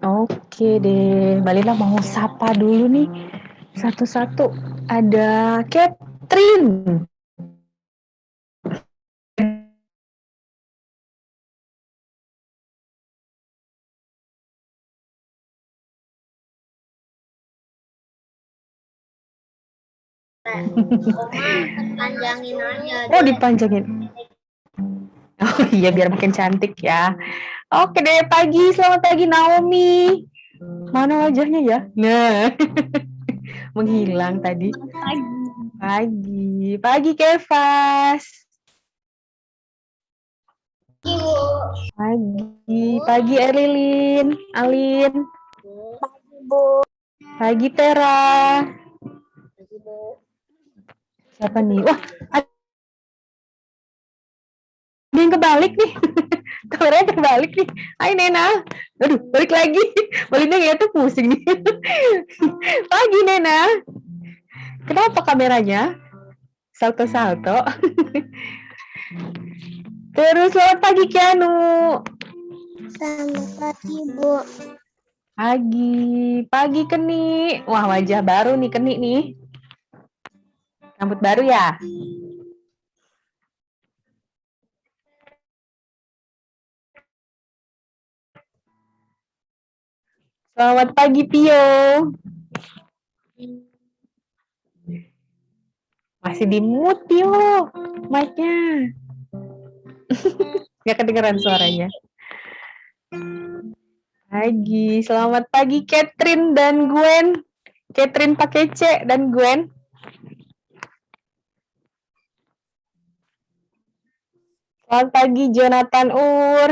Oke deh, Mbak Lina mau sapa dulu nih satu-satu. Ada Catherine. Panjangin aja. Oh, dipanjangin. Oh iya, biar makin cantik ya. Oke deh, selamat pagi Naomi. Mana wajahnya ya? Nah, menghilang tadi. Pagi Kevas. Pagi Erlilin, Alin. Pagi, Bu. Pagi Tera. Pagi, Bu. Siapa nih? Wah, ada yang kebalik nih. Kameranya terbalik nih. Hai Nena. Aduh, balik lagi. Balinda ngeliatnya pusing nih. Pagi Nena. Kenapa kameranya? Salto-salto. Terus selamat pagi Kianu. Selamat pagi, Bu. Pagi Keni. Wah, wajah baru nih Keni nih. Rambut baru ya? Selamat pagi Pio. Masih di mute Pio, mic-nya. Nggak kedengeran suaranya. Selamat pagi Catherine dan Gwen. Catherine pakai C dan Gwen. Selamat pagi Jonathan Ur.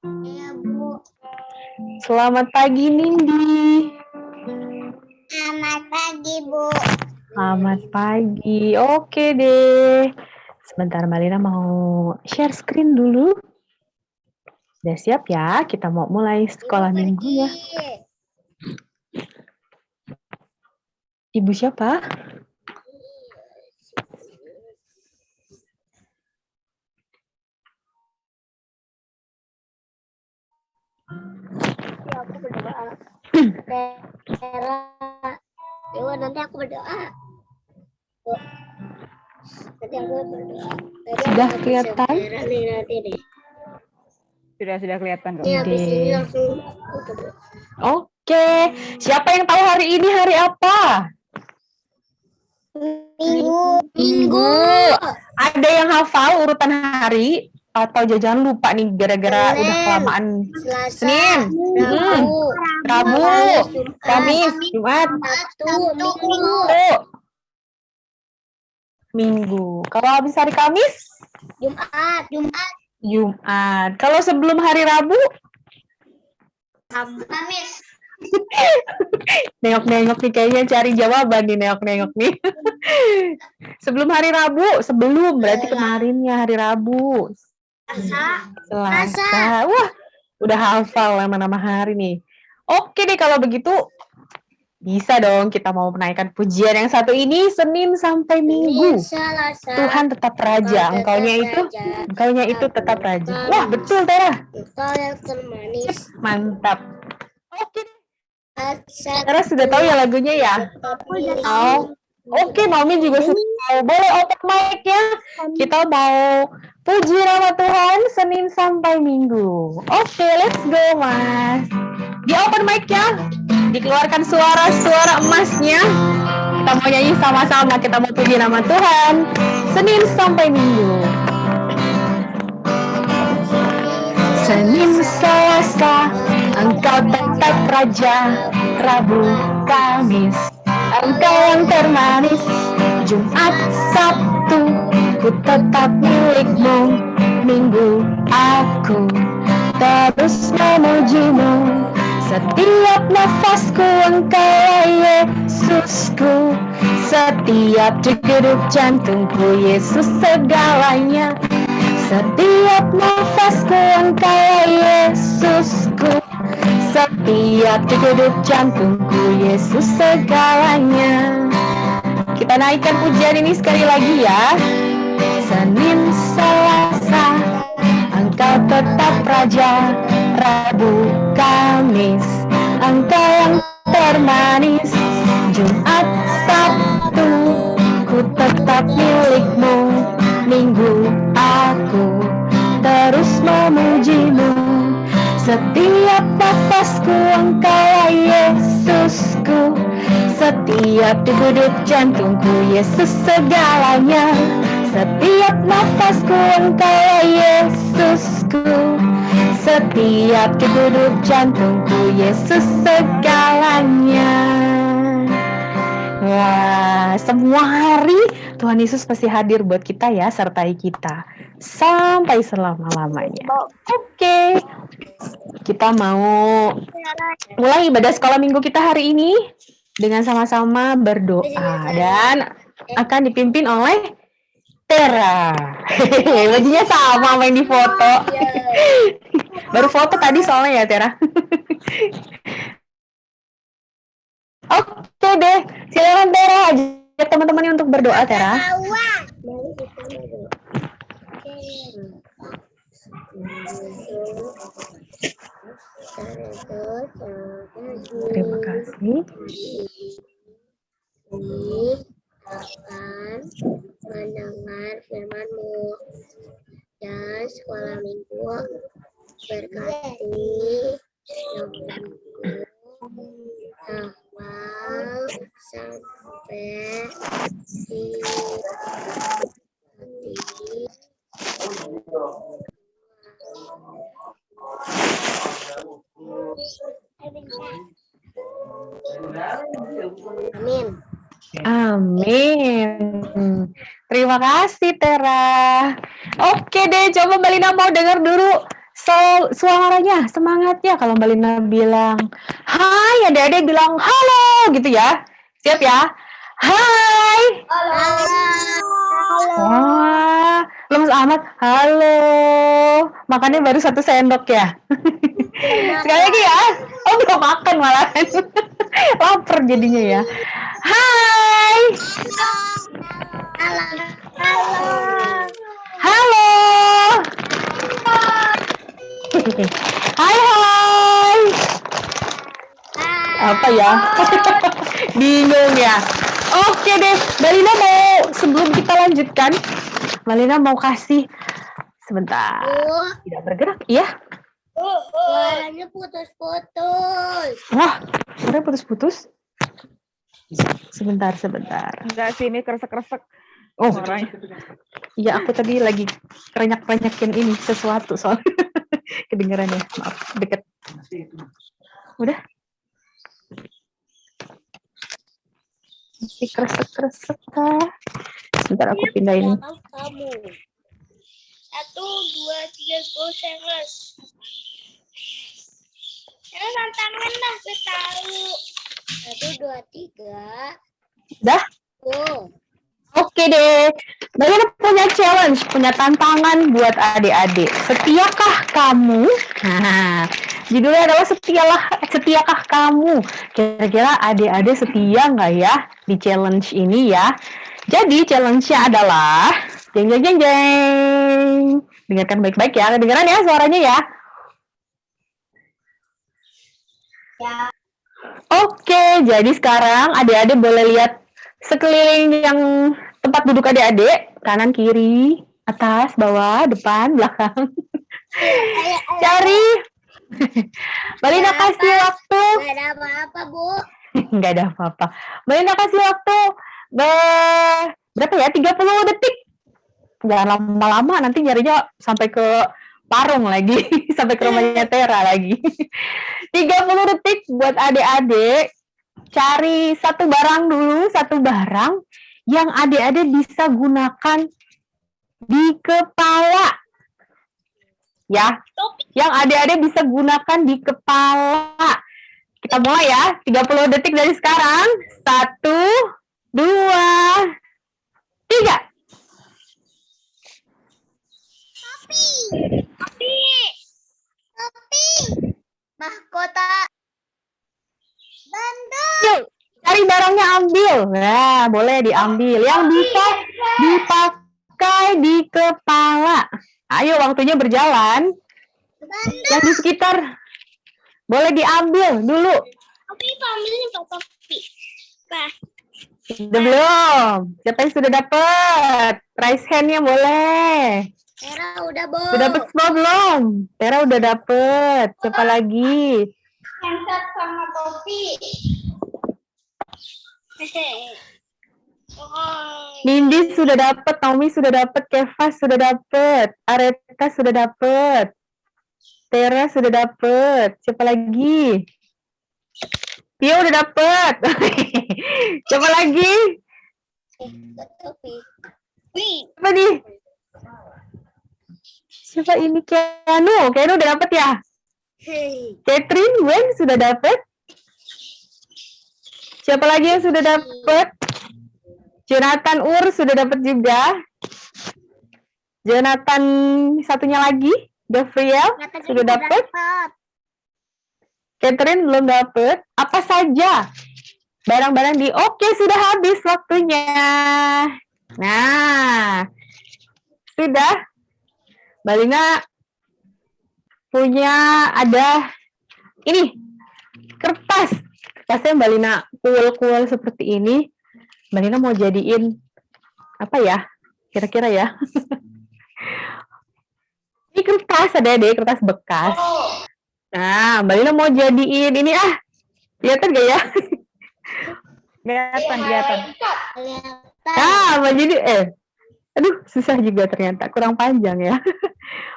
Iya, Bu. Selamat pagi Nindi. Selamat pagi, Bu. Selamat pagi. Oke deh. Sebentar Mbak Lina mau share screen dulu. Sudah siap ya? Kita mau mulai sekolah minggunya. Ibu siapa? Ya, aku berdoa. Tera. Dewa, nanti aku berdoa. Nanti aku berdoa. Sudah kelihatan? Nanti deh. Sudah kelihatan kok. Ini habis ini langsung aku berdoa. Oke. Siapa yang tahu hari ini hari apa? Minggu. Ada yang hafal urutan hari? Atau jangan lupa nih gara-gara udah kelamaan. Senin, Rabu, Kamis, Jumat, Minggu. Kalau habis hari Kamis? Jumat. Kalau sebelum hari Rabu? Kamis. Nengok-nengok nih kayaknya cari jawaban nih, nengok-nengok nih. Sebelum hari Rabu, berarti kemarinnya hari Rabu. Selasa. Wah, udah hafal nama-nama hari nih. Oke deh kalau begitu bisa dong kita mau menaikkan pujian yang satu ini Senin sampai Minggu. Tuhan tetap raja, engkaunya itu tetap raja. Wah, betul Tera. Engkau yang termanis. Mantap. Oke. Tera sudah tahu ya lagunya ya? Oh. Oke, Naomi juga sudah tahu. Boleh open mic ya? Kita mau puji nama Tuhan Senin sampai Minggu. Oke, let's go, Mas. Di open mic ya. Dikeluarkan suara-suara emasnya. Kita mau nyanyi sama-sama. Kita mau puji nama Tuhan Senin sampai Minggu. Senin, Selasa, Engkau tetap raja. Rabu, Kamis, Engkau yang termanis. Jumat, Sabtu, ku tetap milikmu. Minggu, aku terus memujimu. Setiap nafasku Engkaulah Yesusku. Setiap degup jantungku Yesus segalanya. Setiap nafasku Engkaulah Yesusku. Setiap degup jantungku Yesus segalanya. Kita naikkan pujian ini sekali lagi ya. Senin, Selasa, Engkau tetap Raja. Rabu, Kamis, Engkau yang termanis. Jumat, Sabtu, ku tetap milikmu. Minggu, aku terus memujimu. Setiap nafasku Engkaulah Yesusku. Setiap degup jantungku Yesus segalanya. Setiap nafasku Engkaulah Yesusku. Setiap degup jantungku Yesus segalanya. Wah, semua hari Tuhan Yesus pasti hadir buat kita ya, sertai kita sampai selama-lamanya. Oke, kita mau mulai ibadah sekolah minggu kita hari ini dengan sama-sama berdoa dan akan dipimpin oleh Tera. Bajunya sama yang di foto. Baru foto tadi soalnya ya Tera. Oke deh, silakan Tera, ajak teman-temannya untuk berdoa Tera. Terima kasih. Akan mendengar firman-Mu dan sekolah minggu berkati yang awal sampai di Amin. Amin. Terima kasih Tera. Oke deh, coba Mbak Lina mau dengar dulu suaranya, semangatnya. Kalau Mbak Lina bilang hai, adik-adik bilang halo gitu ya. Siap ya? Hai. Wah, lemes amat. Halo. Makannya baru 1 sendok ya. Sekali lagi ya. Oh, belum makan malah. Lapar jadinya ya. Hai. Halo. Hai. Apa ya? Bingung ya. Oke deh, Mbak Lina mau sebelum kita lanjutkan, Mbak Lina mau kasih sebentar. Tidak bergerak, iya? Suaranya putus-putus. Wah, suaranya putus-putus. Sebentar. Enggak sih, ini kresek-kresek. Oh, Suaranya. iya aku tadi lagi kerenyak-kerenyakin ini sesuatu soal kedengarannya. Maaf, deket. Udah? Masih kresek-kresek kah? Sebentar aku pindahin. Kamu. 1, 2, 3, go Charles. Ya, tantangan lah, gue tahu. 1, 2, 3. Udah? Go. Oke deh. Mbak Lina punya challenge, punya tantangan buat adik-adik. Setiakah kamu? Nah, judulnya adalah setiakah kamu? Kira-kira adik-adik setia nggak ya di challenge ini ya? Jadi challenge-nya adalah jeng jeng jeng jeng. Dengarkan baik-baik ya. Kedengaran ya suaranya ya? Ya. Oke, jadi sekarang adik-adik boleh lihat sekeliling yang tempat duduk adik-adik, kanan, kiri, atas, bawah, depan, belakang. Cari. Mbak Lina kasih waktu. Gak ada apa-apa, Bu. Nggak ada apa-apa. Mbak Lina kasih waktu. Berapa ya? 30 detik. Jangan lama-lama, nanti nyarinya sampai ke Parung lagi. Sampai ke rumahnya Tera lagi. 30 detik buat adik-adik. Cari satu barang yang adik-adik bisa gunakan di kepala. Ya, yang adik-adik bisa gunakan di kepala. Kita mulai ya, 30 detik dari sekarang. 1, 2, 3. Topi. Mahkota. Bandung. Yuk, cari barangnya ambil. diambil. Nah, boleh diambil. Yang dipakai di kepala. Ayo, waktunya berjalan. Yang di sekitar boleh diambil dulu. Topi, ambilnya topi. Pak. Udah belum? Siapa yang sudah dapat? Raise hand-nya boleh. Tera udah, Bo. Sudah dapat semua belum? Tera udah dapat. Siapa lagi? Handset sama topi. Nindi sudah dapat, Tommy sudah dapat, Keva sudah dapat, Areta sudah dapat, Tera sudah dapat. Siapa lagi? Tio udah dapat. Siapa lagi? Topi. Siapa nih? Siapa ini? Keanu udah dapat ya? Catherine, Gwen sudah dapat. Siapa lagi yang sudah dapat? Jonathan sudah dapat juga. Jonathan satunya lagi, Devriel sudah dapat. Catherine belum dapat. Apa saja barang-barang di oke, sudah habis waktunya. Nah, sudah. Mbak Lina punya ada ini kertas. Kertasnya Mbak Lina kuel-kuel seperti ini. Mbak Lina mau jadiin apa ya? Kira-kira ya. Ini kertas, ada deh kertas bekas. Nah, Mbak Lina mau jadiin ini kelihatan gak ya? Kelihatan. Nah, mau jadi aduh, susah juga ternyata, kurang panjang ya.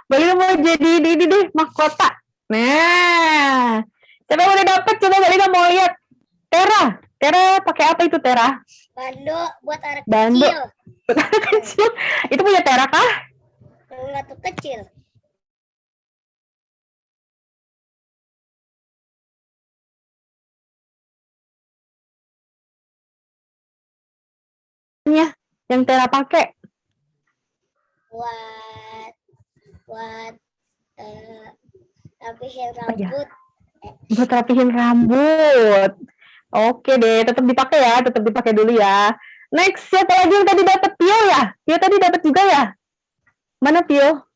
Mbak Lina mau jadiin ini deh, mahkota. Nah, siapa yang udah dapet? Coba Mbak Lina mau lihat. Tera pakai apa itu, Tera? Bando buat anak Bando. kecil. Buat anak kecil. Itu punya Tera kah? Enggak tuh kecil. Yang Tera pakai. Buat rapihin Apa ya? rambut. Buat rapihin rambut. Oke deh, tetap dipakai dulu ya. Next, siapa lagi yang tadi dapat? Pio ya? Pio tadi dapat juga ya? Mana Pio?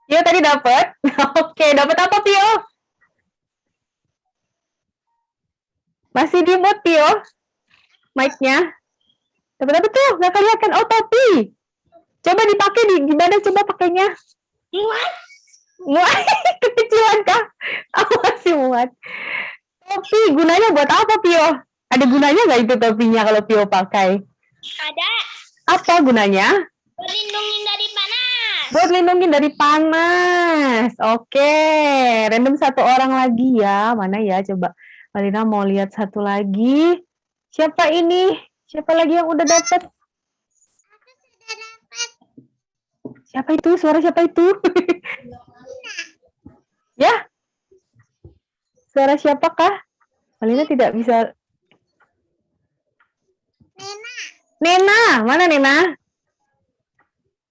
Pio tadi dapat? Oke, dapat apa Pio? Masih di mute Pio? Mic-nya? Dapat apa tuh? Nggak kelihatan. Oh, topi. Coba dipakai di gimana? Coba pakainya. Muat. Kekecilan kah? Aku masih muat. Topi, gunanya buat apa, Pio? Ada gunanya nggak itu topinya kalau Pio pakai? Ada. Apa gunanya? Buat lindungin dari panas. Buat lindungin dari panas. Oke. Random satu orang lagi ya. Mana ya? Coba Malina mau lihat satu lagi. Siapa ini? Siapa lagi yang udah dapat? Siapa itu? Suara siapa itu? Ya? Suara siapakah? Malina tidak bisa. Nena. Mana Nena?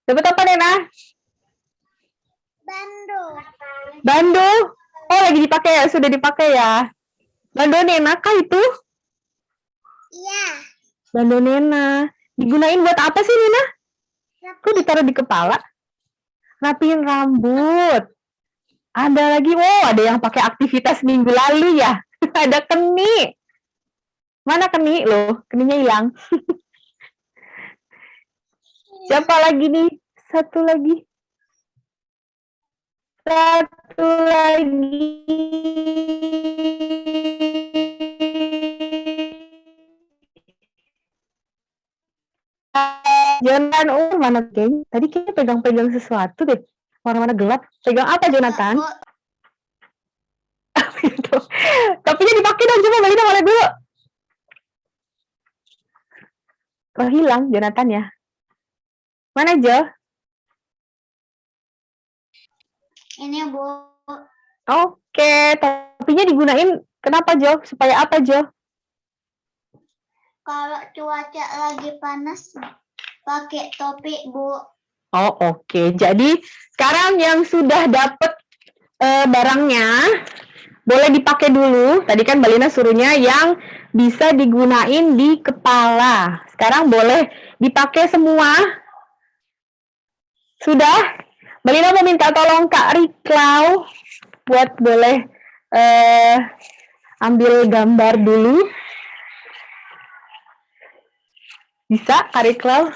Dapat apa Nena? Bando. Oh, lagi dipakai ya? Sudah dipakai ya? Bando Nena kah itu? Iya. Bando Nena. Digunain buat apa sih Nena? Kok ditaruh di kepala? Rapihin rambut. Ada lagi, ada yang pakai aktivitas minggu lalu ya. Ada keni. Mana keni loh? Keninya hilang. Siapa lagi nih? Satu lagi. Jonathan, mana kayaknya? Tadi kayaknya pegang-pegang sesuatu deh. Warna-warna gelap. Pegang apa Jonathan? Topinya dipakai dong, coba Mbak Ina boleh dulu. Kok hilang Jonathan ya? Mana Jo? Ini Bu. Oke, topinya digunain kenapa Jo? Supaya apa Jo? Kalau cuaca lagi panas, pakai topi Bu. Oh oke. Jadi sekarang yang sudah dapat barangnya, boleh dipakai dulu. Tadi kan Mbak Lina suruhnya yang bisa digunain di kepala. Sekarang boleh dipakai semua. Sudah? Mbak Lina mau minta tolong Kak Riklau buat boleh ambil gambar dulu. Bisa, Kak Riklau?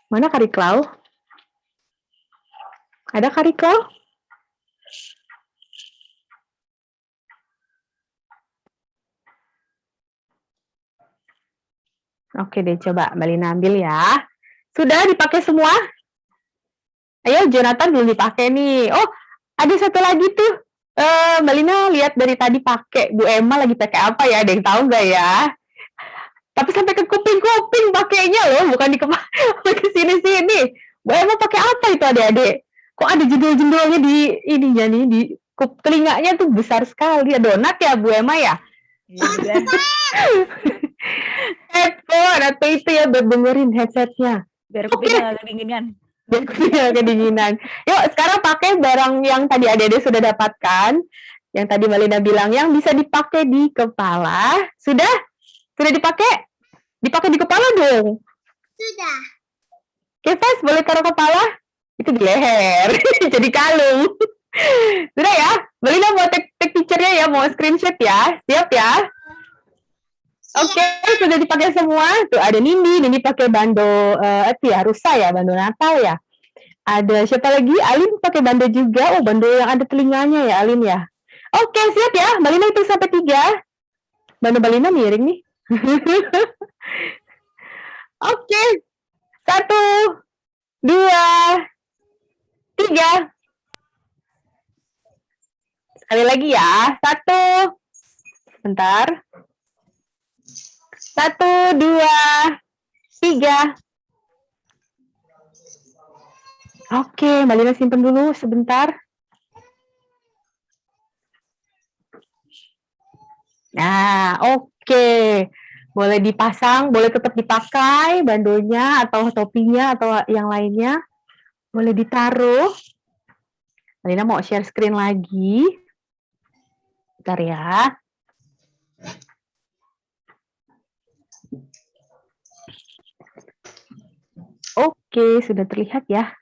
Mana Kak Riklau? Ada Kak Riklau? Oke deh, coba Mbak Lina ambil ya. Sudah dipakai semua? Ayo, Jonathan belum dipakai nih. Oh, ada satu lagi tuh. Mbak Lina lihat dari tadi pakai. Bu Emma lagi pakai apa ya? Ada yang tahu nggak ya? Tapi sampai ke kuping-kuping pakainya loh, bukan di kepala, ke sini-sini. Bu Emma pakai apa itu adik-adik? Kok ada jendol-jendolnya di ininya nih, di telinganya tuh besar sekali. Donat ya Bu Emma ya? Iya. Headphone atau itu ya buat dengerin headsetnya. Biar kupingnya agak kedinginan. Biar kupingnya kedinginan. Yuk sekarang pakai barang yang tadi adik-adik sudah dapatkan. Yang tadi Mbak Lina bilang yang bisa dipakai di kepala. Sudah? Sudah dipakai? Dipakai di kepala dong. Sudah. Kefas, boleh taruh kepala? Itu di leher. Jadi kalung. Sudah ya? Mbak Lina mau take picture-nya ya, mau screenshot ya. Siap ya? Oke, sudah dipakai semua. Tuh ada Nindi pakai bando rusa ya, bando Natal ya. Ada siapa lagi? Alin pakai bando juga. Oh, bando yang ada telinganya ya, Alin ya. Oke, siap ya. Mbak Lina itu sampai 3. Bando Mbak Lina miring nih. Oke. 1, 2, 3. Sekali lagi ya. 1. Bentar. 1, 2, 3. Oke, Mbak Lina simpen dulu sebentar. Nah, oke. Boleh dipasang, boleh tetap dipakai bandonya atau topinya atau yang lainnya. Boleh ditaruh. Mbak Lina mau share screen lagi. Bentar ya. Oke, sudah terlihat ya.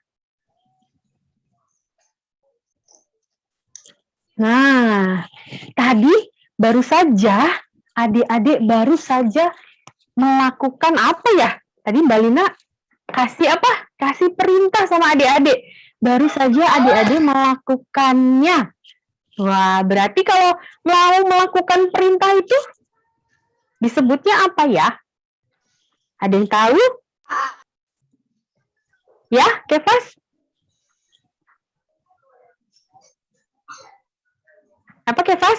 Nah, tadi baru saja adik-adik baru saja melakukan apa ya? Tadi Mbak Lina kasih apa? Kasih perintah sama adik-adik. Baru saja adik-adik melakukannya. Wah, berarti kalau mau melakukan perintah itu disebutnya apa ya? Ada yang tahu? Ya, Kefas? Apa Kefas?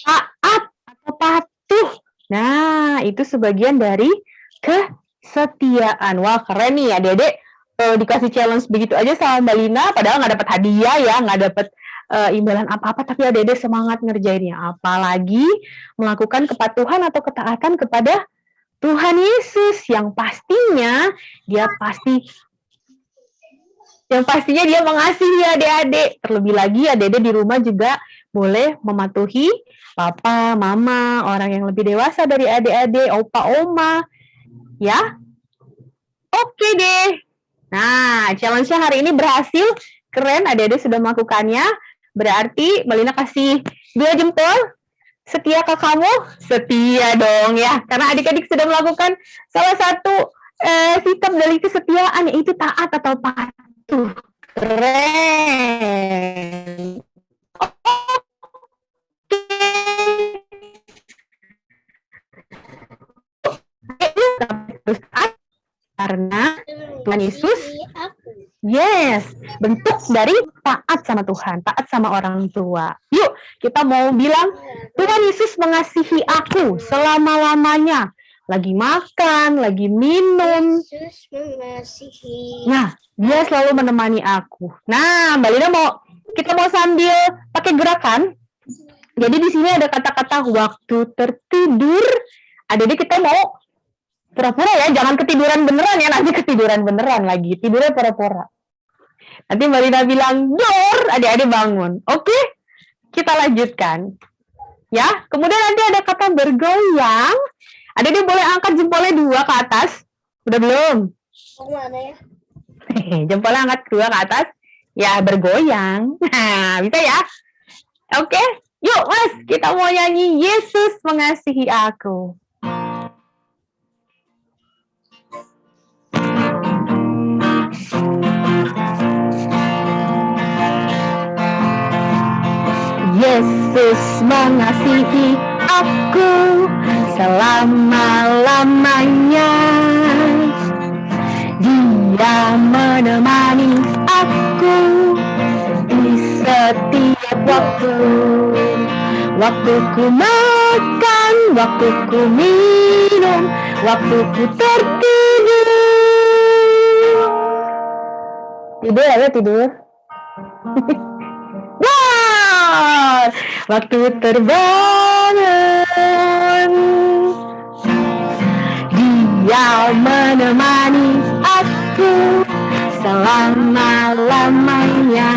Taat atau patuh. Nah, itu sebagian dari kesetiaan. Wah, keren nih adik-adik. Dikasih challenge begitu aja sama Mbak Lina, padahal nggak dapat hadiah ya, nggak dapat imbalan apa-apa, tapi adik-adik semangat ngerjainnya. Apalagi melakukan kepatuhan atau ketaatan kepada Tuhan Yesus yang pastinya dia mengasihi adik-adik. Terlebih lagi adik-adik di rumah juga boleh mematuhi papa, mama, orang yang lebih dewasa dari adik-adik, opa, oma. Ya? Oke deh. Nah, challenge-nya hari ini berhasil. Keren, adik-adik sudah melakukannya. Berarti Mbak Lina kasih 2 jempol. Setia ke kamu? Setia dong ya. Karena adik-adik sudah melakukan salah satu sikap dari kesetiaan, yaitu taat atau patuh. Keren. Oke. Karena Tuhan Yesus, yes, bentuk dari taat sama Tuhan, taat sama orang tua. Yuk, kita mau bilang, Tuhan Yesus mengasihi aku selama-lamanya. Lagi makan, lagi minum. Yesus mengasihi. Nah, dia selalu menemani aku. Nah, Mbak Lina kita mau sambil pakai gerakan. Jadi di sini ada kata-kata waktu tertidur. Adik-adik kita mau pura-pura ya, jangan ketiduran beneran ya, nanti ketiduran beneran lagi. Tidurnya pura-pura. Nanti Mbak Lina bilang, Dor, adik-adik bangun. Oke, kita lanjutkan. Ya, kemudian nanti ada kata bergoyang. Adik-adik boleh angkat jempolnya 2 ke atas. Udah belum? Mana ya? Jempolnya angkat 2 ke atas. Ya, bergoyang. Nah, bisa ya? Oke, yuk Mas, kita mau nyanyi Yesus mengasihi aku. Yesus mengasihi aku selama-lamanya. Dia menemani aku di setiap waktu. Waktu ku makan, waktu ku minum, waktu ku tertidur. Tidur ada tidur. Wow, waktu terbangun, Dia menemani aku selama-lamanya.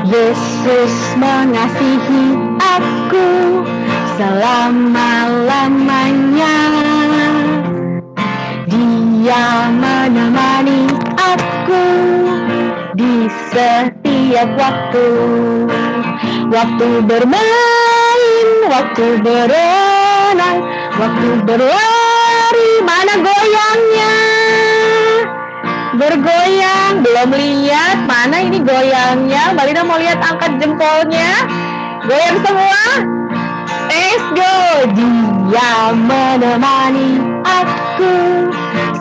Yesus mengasihi aku selama-lamanya. Dia menemani aku di setiap waktu. Waktu bermain, waktu berenang, waktu berlari, mana goyangnya? Bergoyang, belum lihat, mana ini goyangnya? Mbak Lina mau lihat, angkat jempolnya. Goyang semua. Let's go. Dia menemani aku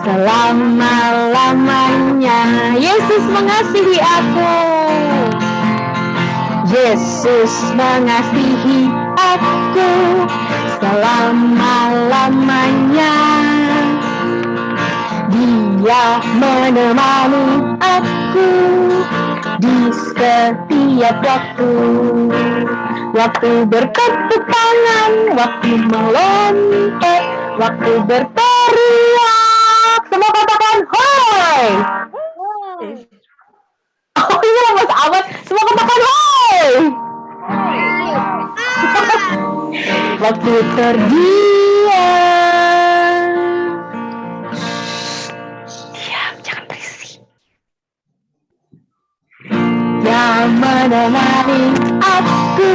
selama-lamanya. Yesus mengasihi aku. Yesus mengasihi aku selama-lamanya. Dia menemani aku di setiap waktu. Waktu bertepuk tangan, waktu melompat, waktu berteriak. Semua katakan hoi. Oh iya Mas Ahmad, semua katakan hoi. Waktu terdiam. Diam, jangan berisik. Dia menemani aku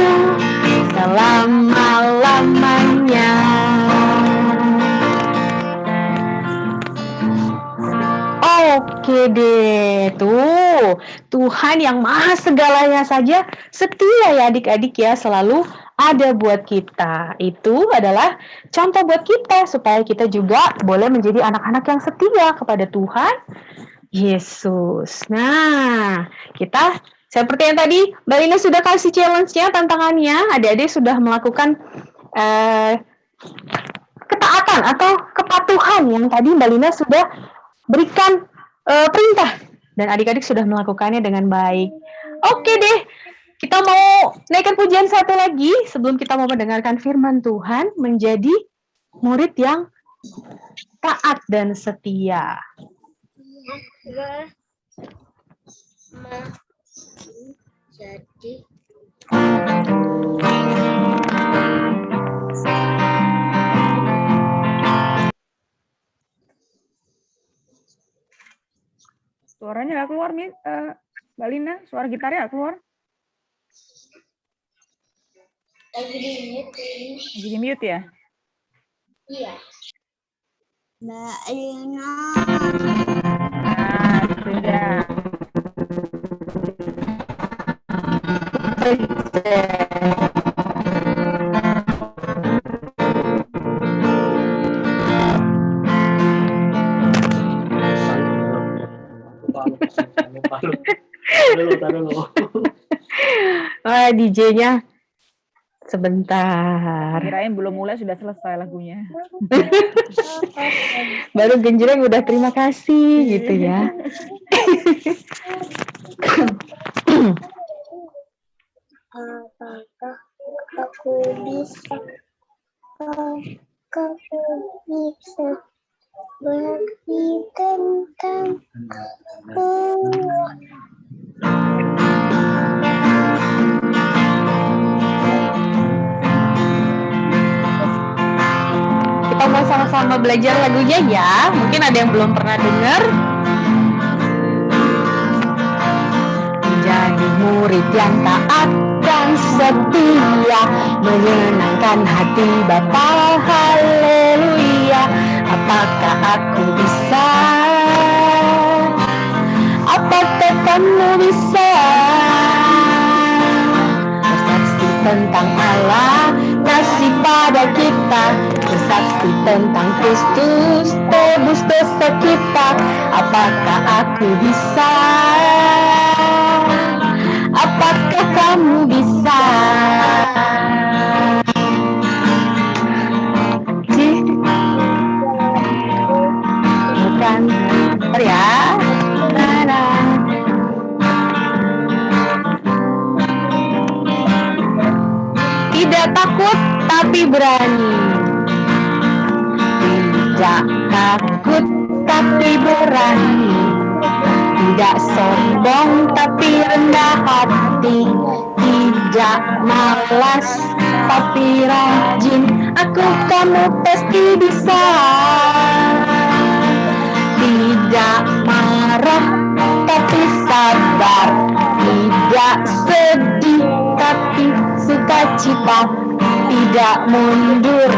selama-lamanya. Oke deh, tuh Tuhan yang maha segalanya saja setia ya adik-adik ya, selalu ada buat kita. Itu adalah contoh buat kita supaya kita juga boleh menjadi anak-anak yang setia kepada Tuhan Yesus. Nah, kita seperti yang tadi Mbak Lina sudah kasih challenge-nya, tantangannya, adik-adik sudah melakukan ketaatan atau kepatuhan yang tadi Mbak Lina sudah berikan perintah dan adik-adik sudah melakukannya dengan baik. Oke deh, kita mau naikkan pujian satu lagi sebelum kita mau mendengarkan firman Tuhan, menjadi murid yang taat dan setia. Jadi Suaranya nggak keluar, Mbak Lina. Suara gitarnya nggak keluar. lagi di mute. Lagi di mute ya? Iya. Mbak Lina. Nah, sudah. Wah, DJ-nya sebentar. Kirain belum mulai sudah selesai lagunya. Baru genjreng udah terima kasih gitu ya. Apakah aku bisa? Apakah aku bisa Bukti tentang Kita mau sama-sama belajar lagunya ya. Mungkin ada yang belum pernah dengar. Menjadi murid yang taat dan setia, menyenangkan hati Bapa, haleluya. Apakah aku bisa? Apakah kamu bisa? Bersaksi tentang Allah, kasih pada kita, bersaksi tentang Kristus, tebus dosa kita. Apakah aku bisa? Apakah kamu bisa? Bukan, ya. Tidak takut tapi berani. Tidak takut tapi berani. Tidak sombong tapi rendah hati. Tidak malas tapi rajin. Aku kamu pasti bisa. Tidak marah tapi sabar. Tidak sedih tapi sukacita. Tidak mundur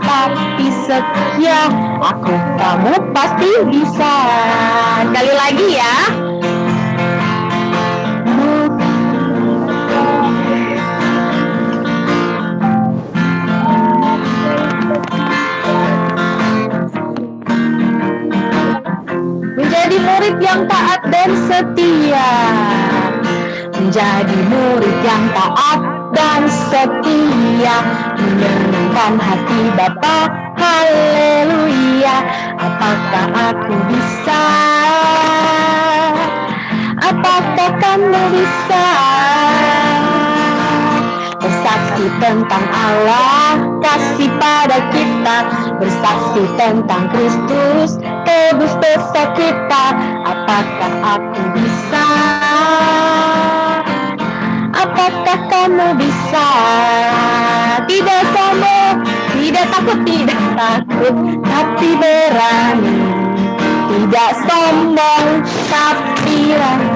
tapi setia. Aku kamu pasti bisa. Sekali lagi ya. Menjadi murid yang taat dan setia. Menjadi murid yang taat dan setia, menyenangkan hati Bapa, haleluya. Apakah aku bisa? Apakah kamu bisa? Bersaksi tentang Allah, kasih pada kita, bersaksi tentang Kristus, tebus dosa kita. Apakah aku bisa? Apakah kamu bisa? Tidak sombong, tidak takut, tapi berani. Tidak sombong, tapi berani.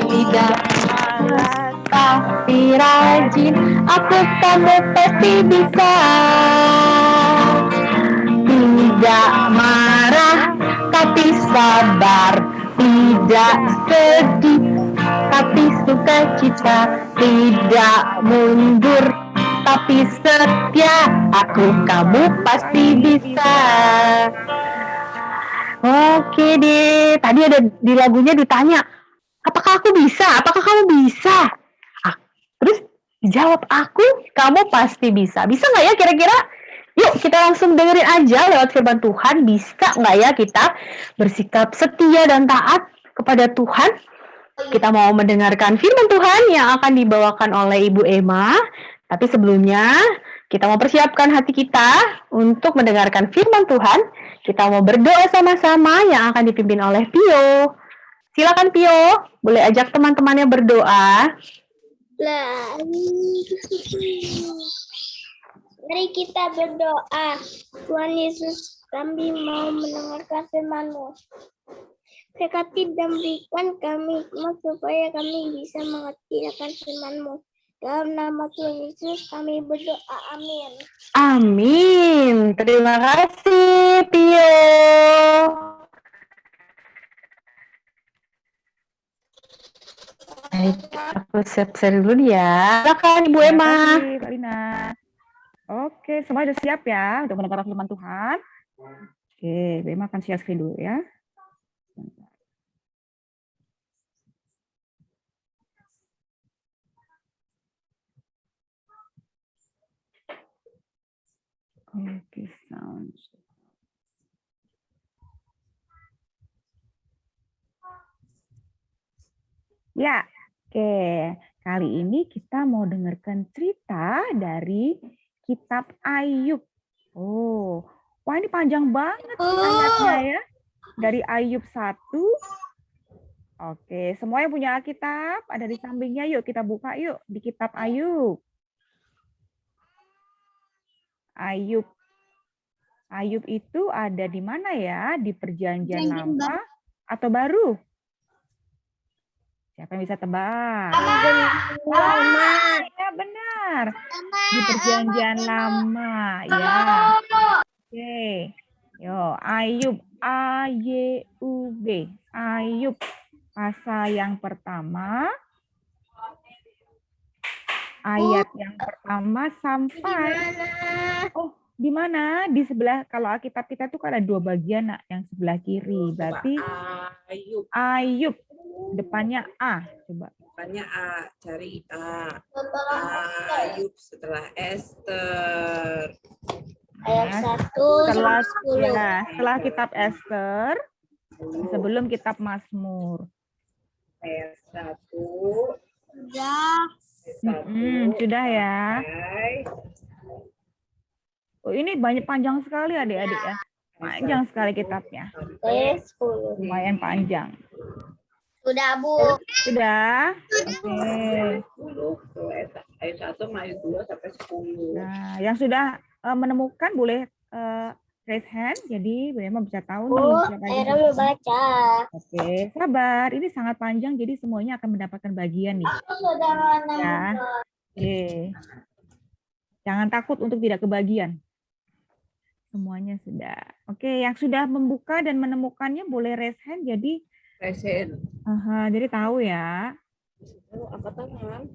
Tidak malas, tapi rajin. Aku kamu pasti bisa. Tidak marah, tapi sabar. Tidak sedih, tapi sukacita. Tidak mundur tapi setia. Aku kamu pasti bisa. Oke deh, tadi ada di lagunya ditanya, apakah aku bisa? Apakah kamu bisa? Terus dijawab, aku kamu pasti bisa. Bisa nggak ya kira-kira? Yuk kita langsung dengerin aja lewat firman Tuhan. Bisa nggak ya kita bersikap setia dan taat kepada Tuhan? Kita mau mendengarkan firman Tuhan yang akan dibawakan oleh Ibu Emma. Tapi sebelumnya, kita mau persiapkan hati kita untuk mendengarkan firman Tuhan. Kita mau berdoa sama-sama yang akan dipimpin oleh Pio. Silakan Pio, boleh ajak teman-temannya berdoa. Mari kita berdoa. Tuhan Yesus, kami mau mendengarkan firman-Mu. Berkati dan berikan kami hikmat supaya kami bisa mengerti akan firman-Mu. Dalam nama Tuhan Yesus kami berdoa. Amin. Amin. Terima kasih, Pio. Baik, aku siap-siap dulu ya. Silakan Ibu Emma. Terima kasih, Mbak Lina. Oke, semua sudah siap ya untuk mendengar firman Tuhan. Oke, Mbak Emma akan share screen dulu ya. Oke, sound. Ya, oke. Kali ini kita mau dengarkan cerita dari kitab Ayub. Oh, Wah, ini panjang banget ayatnya ya. Dari Ayub 1. Oke, semua yang punya Alkitab ada di sampingnya. Yuk kita buka yuk di kitab Ayub. Ayub. Ayub itu ada di mana ya? Di Perjanjian Lama atau Baru? Siapa yang bisa tebak? Lama. Ya, benar. Di Perjanjian Lama ya. Oke. Yo, Ayub, A-Y-U-B. Ayub pasal yang pertama. Ayat yang pertama sampai di mana? Di sebelah, kalau Alkitab kita tuh kan ada 2 bagian, Nak. Yang sebelah kiri. Berarti Ayub. Ayub. Depannya A. Coba. Depannya A, cari A. Ayub setelah Esther. Ayat 1 Setelah, sampai 10. ya, setelah kitab Esther, sebelum kitab Mazmur. Ayat 1. Sudah. Sudah ya. Hai. Oh, ini banyak panjang sekali adik-adik ya. Panjang sekali kitabnya. Ayat 10. Lumayan panjang. Sudah, Bu. Sudah? Oke. 10. Ayat 1 ayat 2 sampai 10. Nah, yang sudah menemukan boleh raise hand. Jadi Bu Emma bisa tahu nih. Bu, siapa aja Era yang- mau baca. Oke, sabar. Ini sangat panjang, jadi semuanya akan mendapatkan bagian nih. Aku sudah menemukan. Ya. Oke. Jangan takut untuk tidak kebagian. Semuanya sudah. Oke, yang sudah membuka dan menemukannya boleh raise hand. Jadi, Present. jadi tahu ya. Oh, angkat tangan.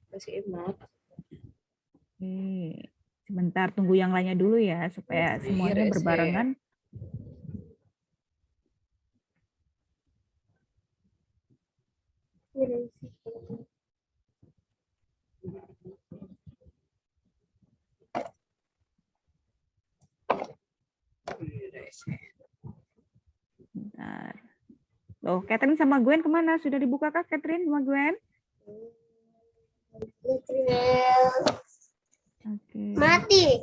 Kasih emot. Oke. Sebentar, tunggu yang lainnya dulu ya, supaya semuanya Raise berbarengan. Bentar. Loh, Catherine sama Gwen kemana? Sudah dibuka kah Catherine sama Gwen? Oke. Mati.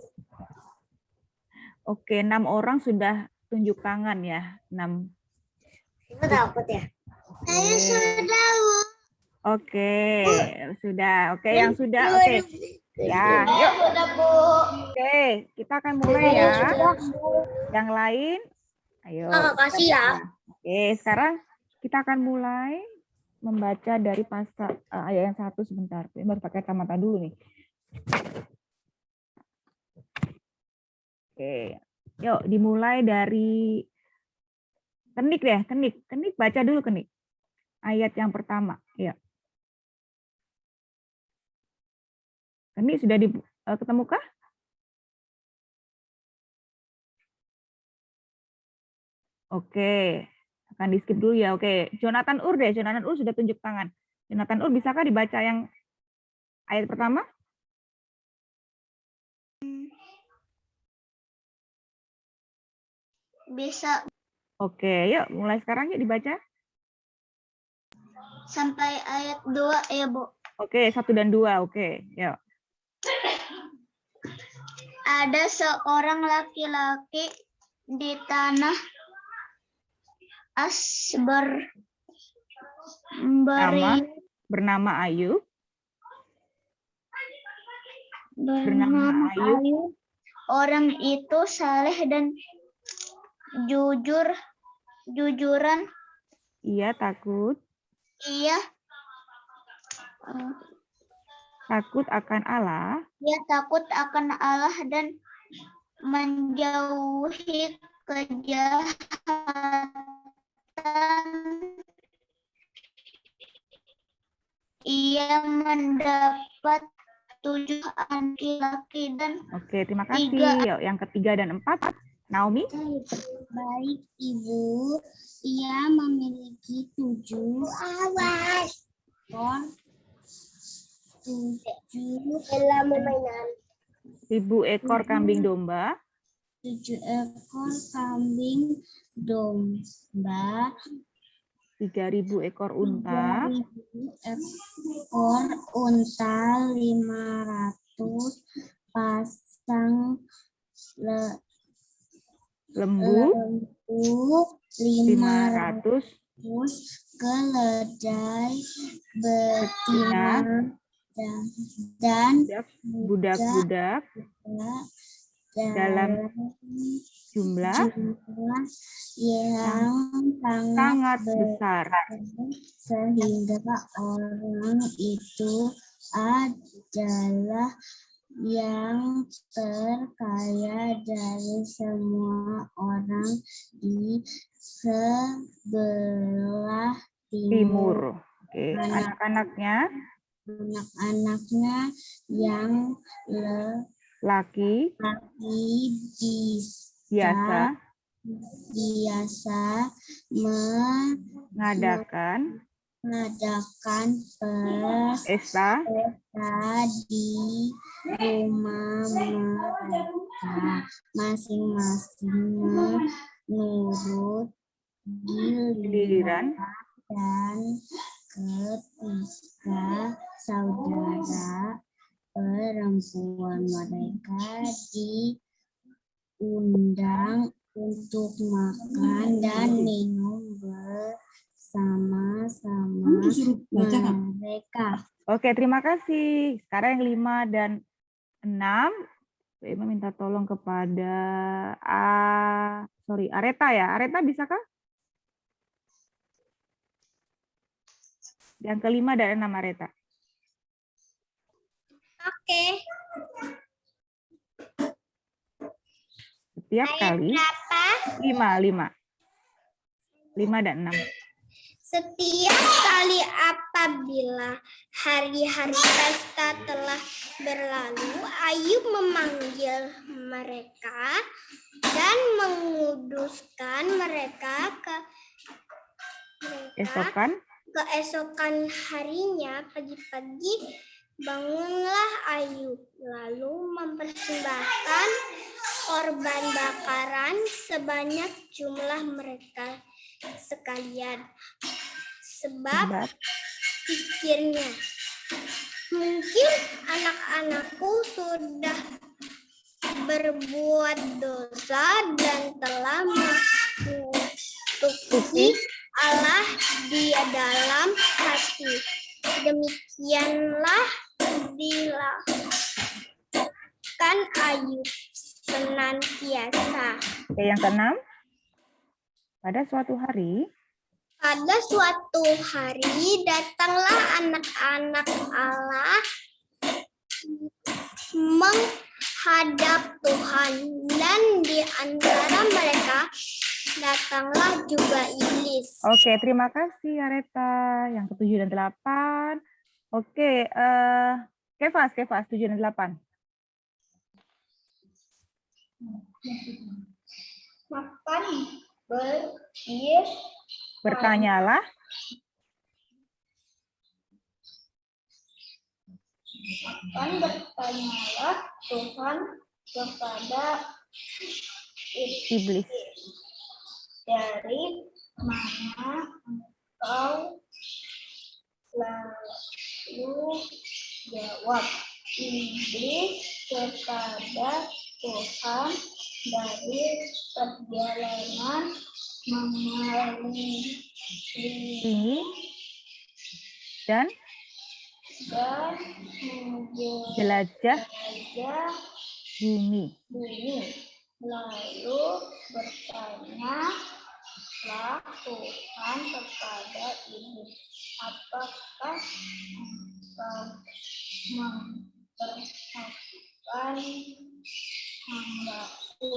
Oke, 6 orang sudah tunjuk tangan ya. 6. Aku takut ya. Saya sudah. Oke, sudah. Oke, yang sudah. Oke. Ya, yuk. Sudah, Bu. Oke, kita akan mulai ya. Yang lain, ayo. Kasih ya. Oke, sekarang kita akan mulai membaca dari pasal ayat yang 1 sebentar. Ini baru pakai kacamata dulu nih. Oke, yuk dimulai dari Kenik deh, Kenik baca dulu Kenik. Ayat yang pertama, ya. Kenik sudah ketemukah? Oke, akan di skip dulu ya. Oke, Jonathan Ur deh. Jonathan Ur sudah tunjuk tangan. Jonathan Ur, bisakah dibaca yang ayat pertama? Bisa Oke, yuk mulai sekarang yuk dibaca. sampai ayat 2 ya, Bu. Oke, 1 dan 2. Oke, yuk. Ada seorang laki-laki di tanah Asbar Bernama Ayub. bernama Ayub. Orang itu saleh dan jujuran. Ia takut akan Allah. Ia takut akan Allah dan menjauhi kejahatan. Ia mendapat 7 laki-laki dan Oke, terima kasih. 3. Yuk, yang ketiga dan 4. Naomi. Baik, Ibu. Ia memiliki 7 ekor. 1.000 ekor kambing domba. 7 ekor kambing domba. 3.000 ekor unta. 3.000 ekor unta. 500 pasang 500 keledai betina dan budak-budak dalam jumlah yang sangat besar. sehingga orang itu adalah yang terkaya dari semua orang di sebelah timur. Oke, anak-anaknya Anak-anaknya yang laki biasa biasa mengadakan pesta di rumah mereka masing-masing menurut giliran dan ketika saudara perempuan mereka diundang untuk makan dan minum bersama-sama mereka. Oke, terima kasih. Sekarang yang 5 dan 6. Saya minta tolong kepada Areta ya. Areta bisakah? Yang ke-5 dan 6 Areta. Oke. Setiap kali Berapa? 5 dan 6. Setiap kali apabila hari-hari pesta telah berlalu, Ayub memanggil mereka dan menguduskan mereka keesokan harinya. Pagi-pagi bangunlah Ayub, lalu mempersembahkan korban bakaran sebanyak jumlah mereka sekalian. Sebab pikirnya, mungkin anak-anakku sudah berbuat dosa dan telah menutupi Allah di dalam hati. Demikianlah dilakukan Ayub senantiasa. Oke, yang ke-6. Pada suatu hari datanglah anak-anak Allah menghadap Tuhan, dan di antara mereka datanglah juga iblis. Oke, terima kasih Areta. Yang ke-7 dan 8. Oke, Kefas 7 dan 8. Makan Bertanyalah Tuhan kepada iblis. Dari mana engkau? Lalu jawab iblis kepada Tuhan, dari perjalanan Ini dan jelajah bumi. Lalu bertanyalah Tuhan kepada iblis, apakah engkau memperhatikan hamba-Ku?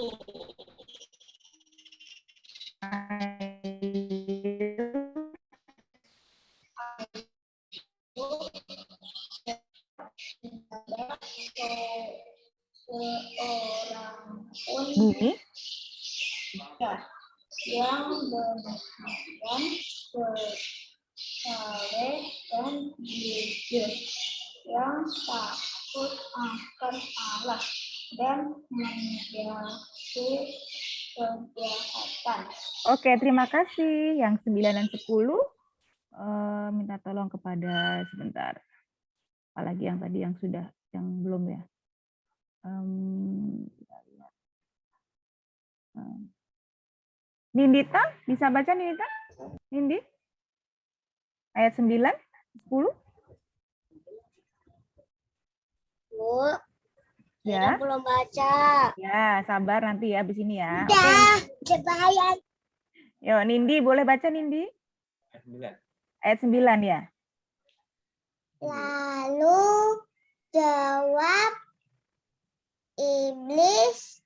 Seorang pun Bumi yang demikian saleh dan jujur, yang takut akan Allah dan menjauhi kejahatan. Oke, terima kasih. Yang 9 dan 10 minta tolong kepada sebentar. Apalagi yang tadi yang sudah, yang belum ya. Kita lihat. Nindita, bisa baca Nindita? Nindi? Ayat 9, 10? Bu, Ya. belum baca. Ya, sabar nanti ya habis ini ya. Oke. Udah bayar. Yuk, Nindi, boleh baca Nindi? Ayat 9 ya. Lalu jawab iblis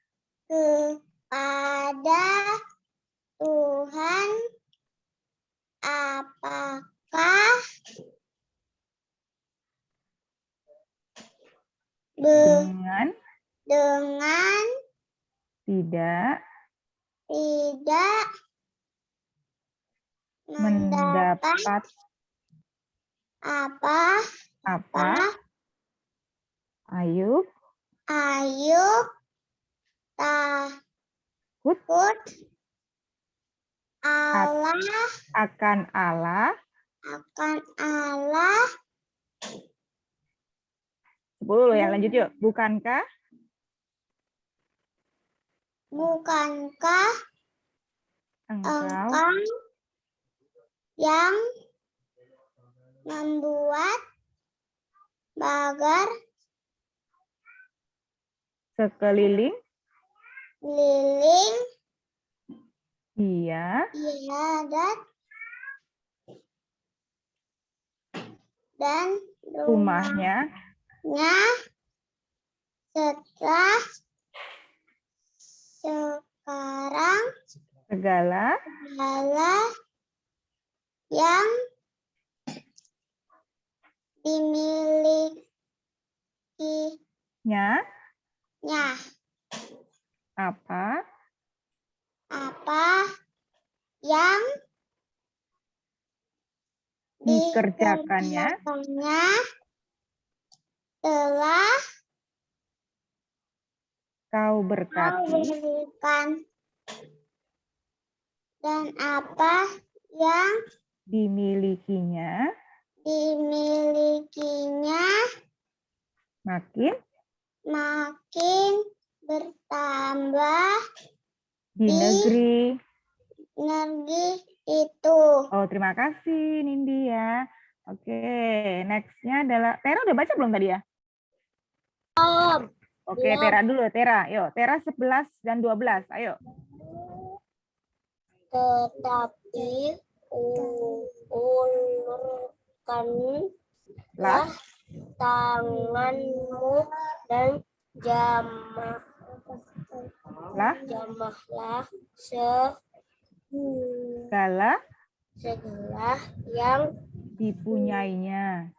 kepada Tuhan, apakah Dengan tidak tidak mendapat apa Ayub takut akan Allah. 10 ya, lanjut yuk. Bukankah engkau yang membuat pagar sekeliling liling dia dan rumahnya setelah sekarang segala yang dimilikinya apa yang dikerjakannya telah kau berkati berikan, dan apa yang dimilikinya makin bertambah di negeri. Itu. Oh, terima kasih Nindi ya. Oke, nextnya adalah Tera. Udah baca belum tadi ya? Oke, belum. Tera dulu. Tera, yuk. Tera 11 dan 12. Ayo. Tetapi ulurkanlah tanganmu dan jamahlah segala yang dipunyainya.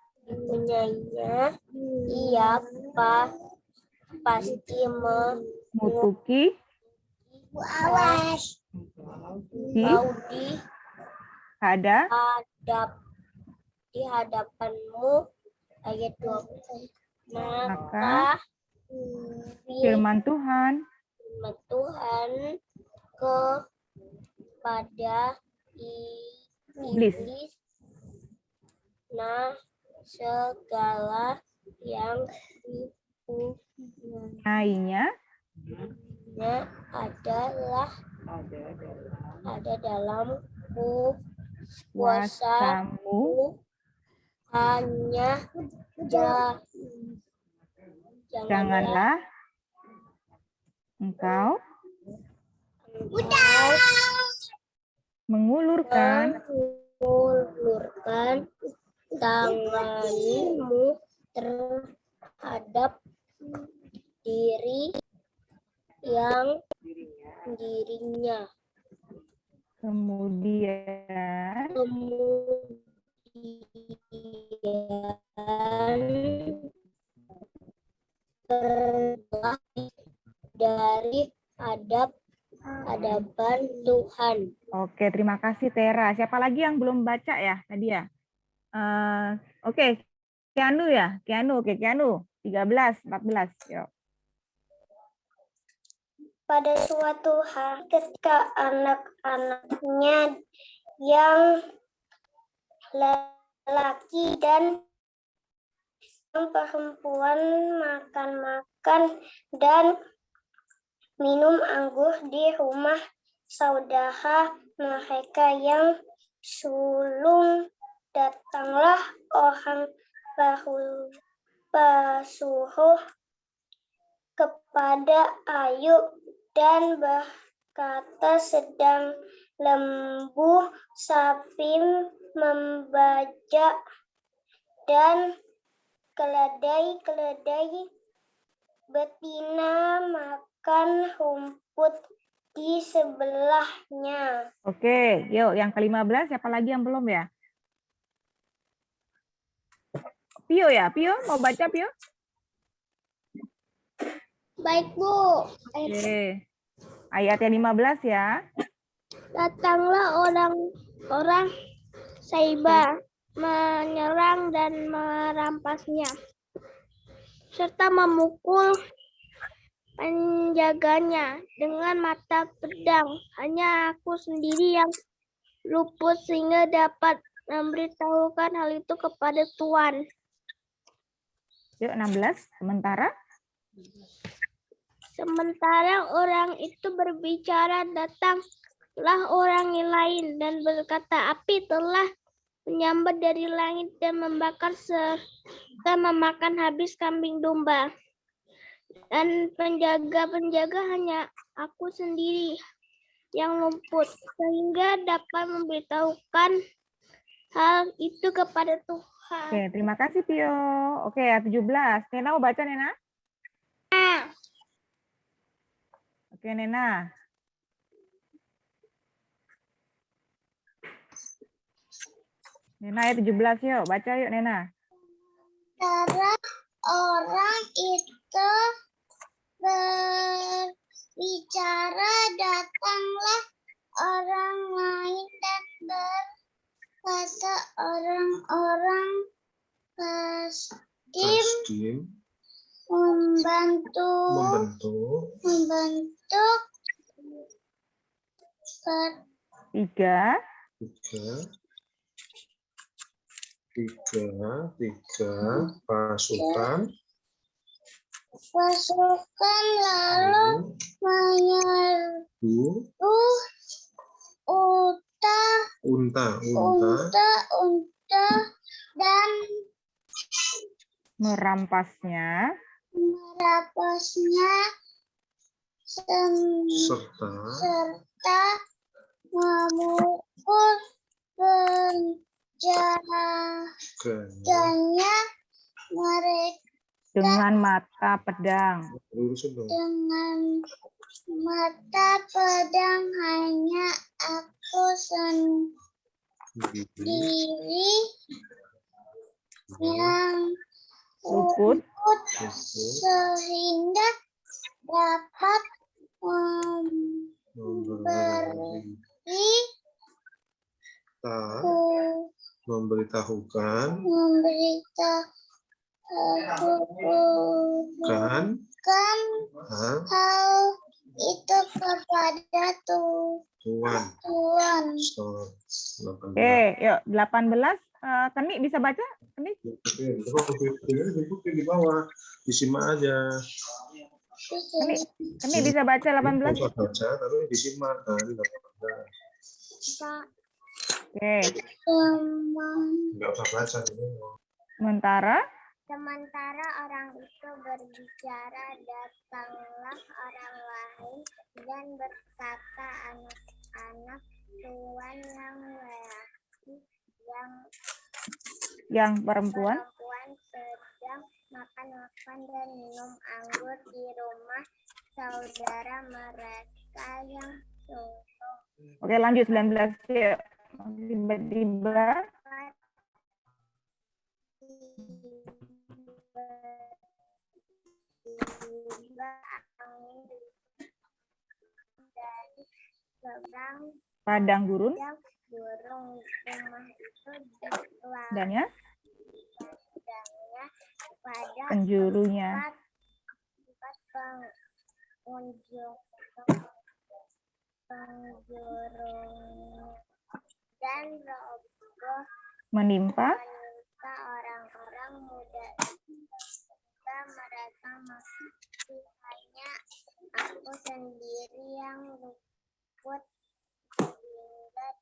Ia pasti Mutuki di hadapanmu. Ayat 20. Maka firman Tuhan kepada iblis, segala yang dipunyainya ada dalam kuasamu, hanya janganlah engkau mengulurkan tanganmu terhadap dirinya. Kemudian dari hadapan Tuhan. Oke, terima kasih Tera. Siapa lagi yang belum baca ya tadi ya? Oke, Keanu ya? Keanu, oke Keanu. 13, 14. Yuk. Pada suatu hari ketika anak-anaknya yang lelaki dan yang perempuan makan dan minum anggur di rumah saudara mereka yang sulung. Datanglah orang pesuruh kepada Ayub dan berkata, sedang lembu sapi membajak dan keledai betina makan rumput di sebelahnya. Oke, yuk yang ke-15 siapa lagi yang belum ya? Pio ya, Pio mau baca Pio? Baik, Bu. Oke. Ayat yang 15 ya. Datanglah orang-orang Saiba menyerang dan merampasnya, serta memukul penjaganya dengan mata pedang. Hanya aku sendiri yang luput sehingga dapat memberitahukan hal itu kepada Tuhan. Yuk 16, Sementara orang itu berbicara, datanglah orang yang lain dan berkata, api telah menyambar dari langit dan membakar serta memakan habis kambing domba. Dan penjaga-penjaga hanya aku sendiri yang luput, sehingga dapat memberitahukan hal itu kepada Tuhan. Oke, terima kasih Pio. Oke, ayat 17. Nena mau baca Nena? Oke, Nena. Nena ayat 17 yuk, baca yuk Nena. Sementara orang itu berbicara, datanglah orang lain dan berkata, orang-orang Kasdim membentuk Tiga pasukan lalu menyerbu unta dan merampasnya serta memukul penjaganya mereka dengan mata pedang. dengan mata pedang. Hanya aku sendiri yang Luput sehingga dapat memberitahukan hal itu kepada Tuhan. Oke, yuk 18. Kenik bisa baca? Kenik? Di bawah, disimak aja. Kenik bisa baca 18? Bisa baca, tapi disimak. Oke. Nggak usah baca. Sementara orang itu berbicara, datanglah orang lain dan berkata, anak-anak Tuhan yang lelaki yang perempuan sedang makan dan minum anggur di rumah saudara mereka yang sulung. Oke, lanjut 19 yuk. Tiba-tiba dari seberang padang gurun burung rumah itu dikeluarkan dan ya pada penjurunya tempat pengunjung dan roboh menimpa orang-orang muda mereka masih hanya aku sendiri yang luput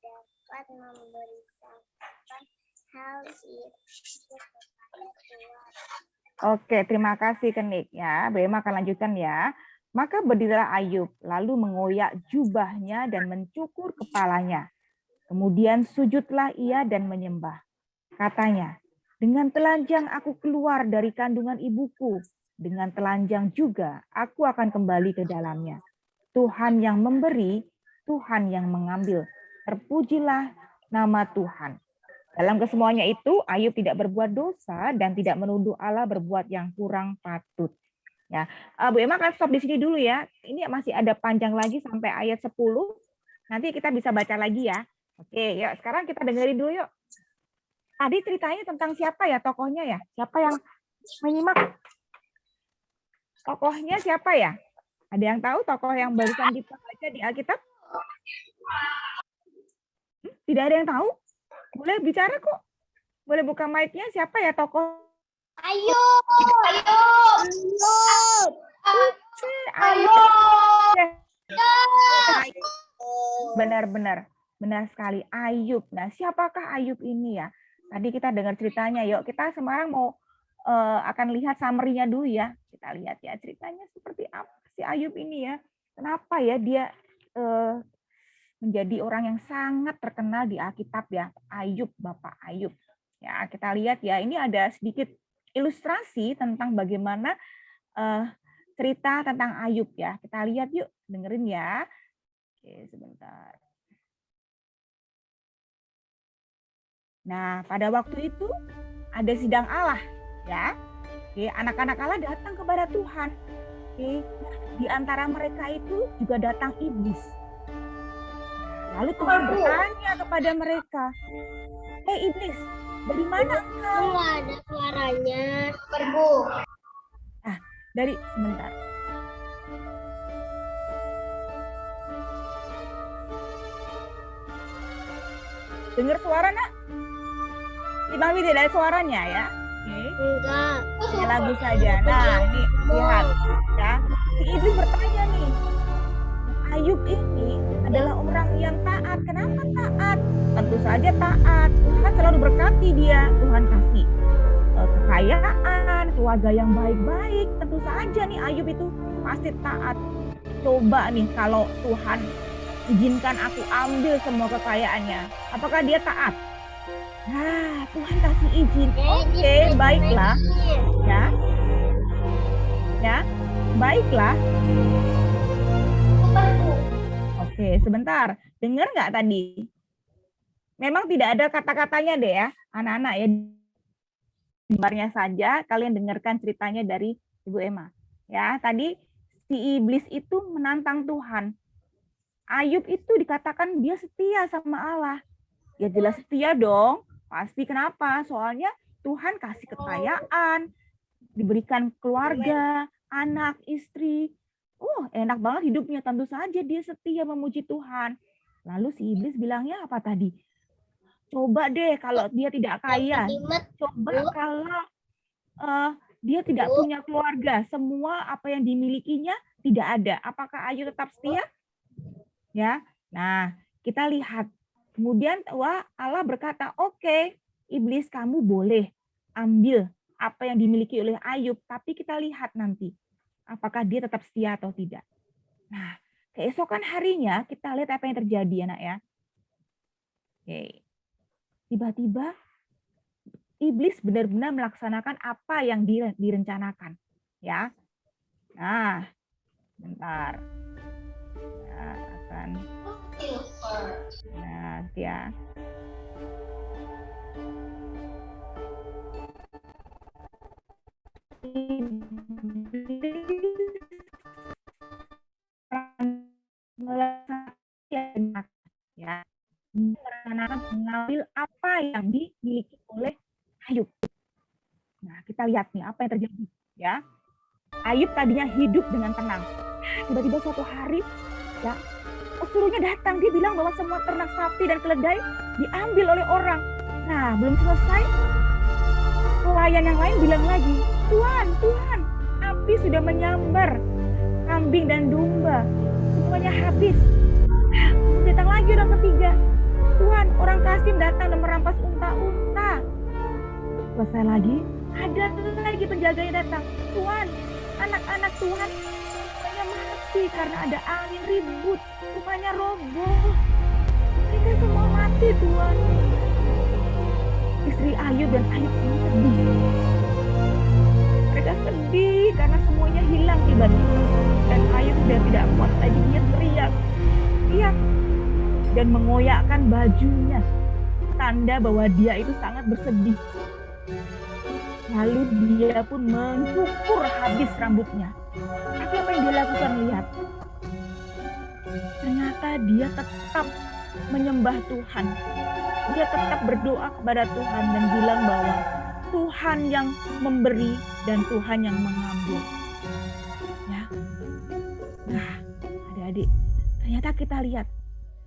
dapat memberitahukan hal itu kepada Tuhan. Oke, terima kasih Kenik ya. Bu Emma akan lanjutkan ya. Maka berdirilah Ayub, lalu mengoyak jubahnya dan mencukur kepalanya. Kemudian sujudlah ia dan menyembah. Katanya, dengan telanjang aku keluar dari kandungan ibuku. Dengan telanjang juga aku akan kembali ke dalamnya. Tuhan yang memberi, Tuhan yang mengambil. Terpujilah nama Tuhan. Dalam kesemuanya itu, Ayub tidak berbuat dosa dan tidak menuduh Allah berbuat yang kurang patut. Ya, Bu Emma akan stop di sini dulu ya. Ini masih ada panjang lagi sampai ayat 10. Nanti kita bisa baca lagi ya. Oke, yuk sekarang kita dengerin dulu yuk. Tadi ceritanya tentang siapa ya tokohnya ya? Siapa yang menyimak? Tokohnya siapa ya? Ada yang tahu tokoh yang barusan kita baca di Alkitab? Tidak ada yang tahu? Boleh bicara kok. Boleh buka mic-nya. Siapa ya tokoh? Ayub. Benar-benar. Benar sekali. Ayub. Nah, siapakah Ayub ini ya? Tadi kita dengar ceritanya. Yuk, kita sekarang mau akan lihat summary-nya dulu ya. Kita lihat ya ceritanya seperti apa si Ayub ini ya. Kenapa ya dia menjadi orang yang sangat terkenal di Alkitab ya. Ayub, Bapak Ayub. Ya, kita lihat ya. Ini ada sedikit ilustrasi tentang bagaimana cerita tentang Ayub ya. Kita lihat yuk, dengerin ya. Oke, sebentar. Nah, pada waktu itu ada sidang Allah ya. Oke, anak-anak Allah datang kepada Tuhan. Oke, di antara mereka itu juga datang iblis. Lalu Tuhan bertanya kepada mereka, "Hei iblis, dari mana engkau?" Enggak ada suaranya. Perbu. Dari sebentar. Dengar suara nak? Mami tidak ada suaranya ya. Oke. Enggak. Hanya lagu saja. Nah, ini lihat ya. Si iblis bertanya nih. Ayub ini adalah orang yang taat. Kenapa taat? Tentu saja taat. Tuhan selalu berkati dia. Tuhan kasih kekayaan, keluarga yang baik-baik. Tentu saja nih Ayub itu pasti taat. Coba nih kalau Tuhan izinkan aku ambil semua kekayaannya. Apakah dia taat? Nah, Tuhan kasih izin. Oke, baiklah. Ya. Ya, baiklah. Oke, sebentar. Dengar nggak tadi? Memang tidak ada kata-katanya deh ya, anak-anak ya. Dengarnya saja, kalian dengarkan ceritanya dari Ibu Emma. Ya, tadi si iblis itu menantang Tuhan. Ayub itu dikatakan dia setia sama Allah. Ya jelas setia dong. Pasti kenapa? Soalnya Tuhan kasih kekayaan, diberikan keluarga, anak, istri. Enak banget hidupnya. Tentu saja dia setia memuji Tuhan. Lalu si iblis bilangnya apa tadi? Coba deh kalau dia tidak kaya. Coba kalau dia tidak punya keluarga. Semua apa yang dimilikinya tidak ada. Apakah Ayub tetap setia? Ya. Nah, kita lihat. Kemudian Allah berkata, "Oke, iblis kamu boleh ambil apa yang dimiliki oleh Ayub, tapi kita lihat nanti apakah dia tetap setia atau tidak." Nah, keesokan harinya kita lihat apa yang terjadi anak ya. Oke. Tiba-tiba iblis benar-benar melaksanakan apa yang direncanakan, ya. Nah, bentar. Ya, akan. Nah, ya. Ya, mengambil apa yang dimiliki oleh Ayub. Nah, kita lihat nih apa yang terjadi ya. Ayub tadinya hidup dengan tenang. Tiba-tiba suatu hari ya, pesuruhnya datang, dia bilang bahwa semua ternak sapi dan keledai diambil oleh orang. Nah, belum selesai, pelayan yang lain bilang lagi, Tuhan, api sudah menyambar kambing dan domba, semuanya habis. Datang lagi orang ketiga, Tuhan, orang Kasim datang dan merampas unta-unta. Selesai lagi, ada lagi penjaganya datang. Tuhan, anak-anak Tuhan semuanya mati karena ada angin ribut, rumahnya roboh. Mereka semua mati, Tuhan. Istri Ayub dan Ayub semua sedih. Mereka sedih karena semuanya hilang tiba-tiba. Dan Ayub sudah tidak kuat lagi, dia teriak dan mengoyakkan bajunya, tanda bahwa dia itu sangat bersedih. Lalu dia pun mencukur habis rambutnya. Tapi apa yang dia lakukan? Lihat, ternyata dia tetap menyembah Tuhan. Dia tetap berdoa kepada Tuhan dan bilang bahwa Tuhan yang memberi dan Tuhan yang mengambil. Ya. Nah, adik-adik, ternyata kita lihat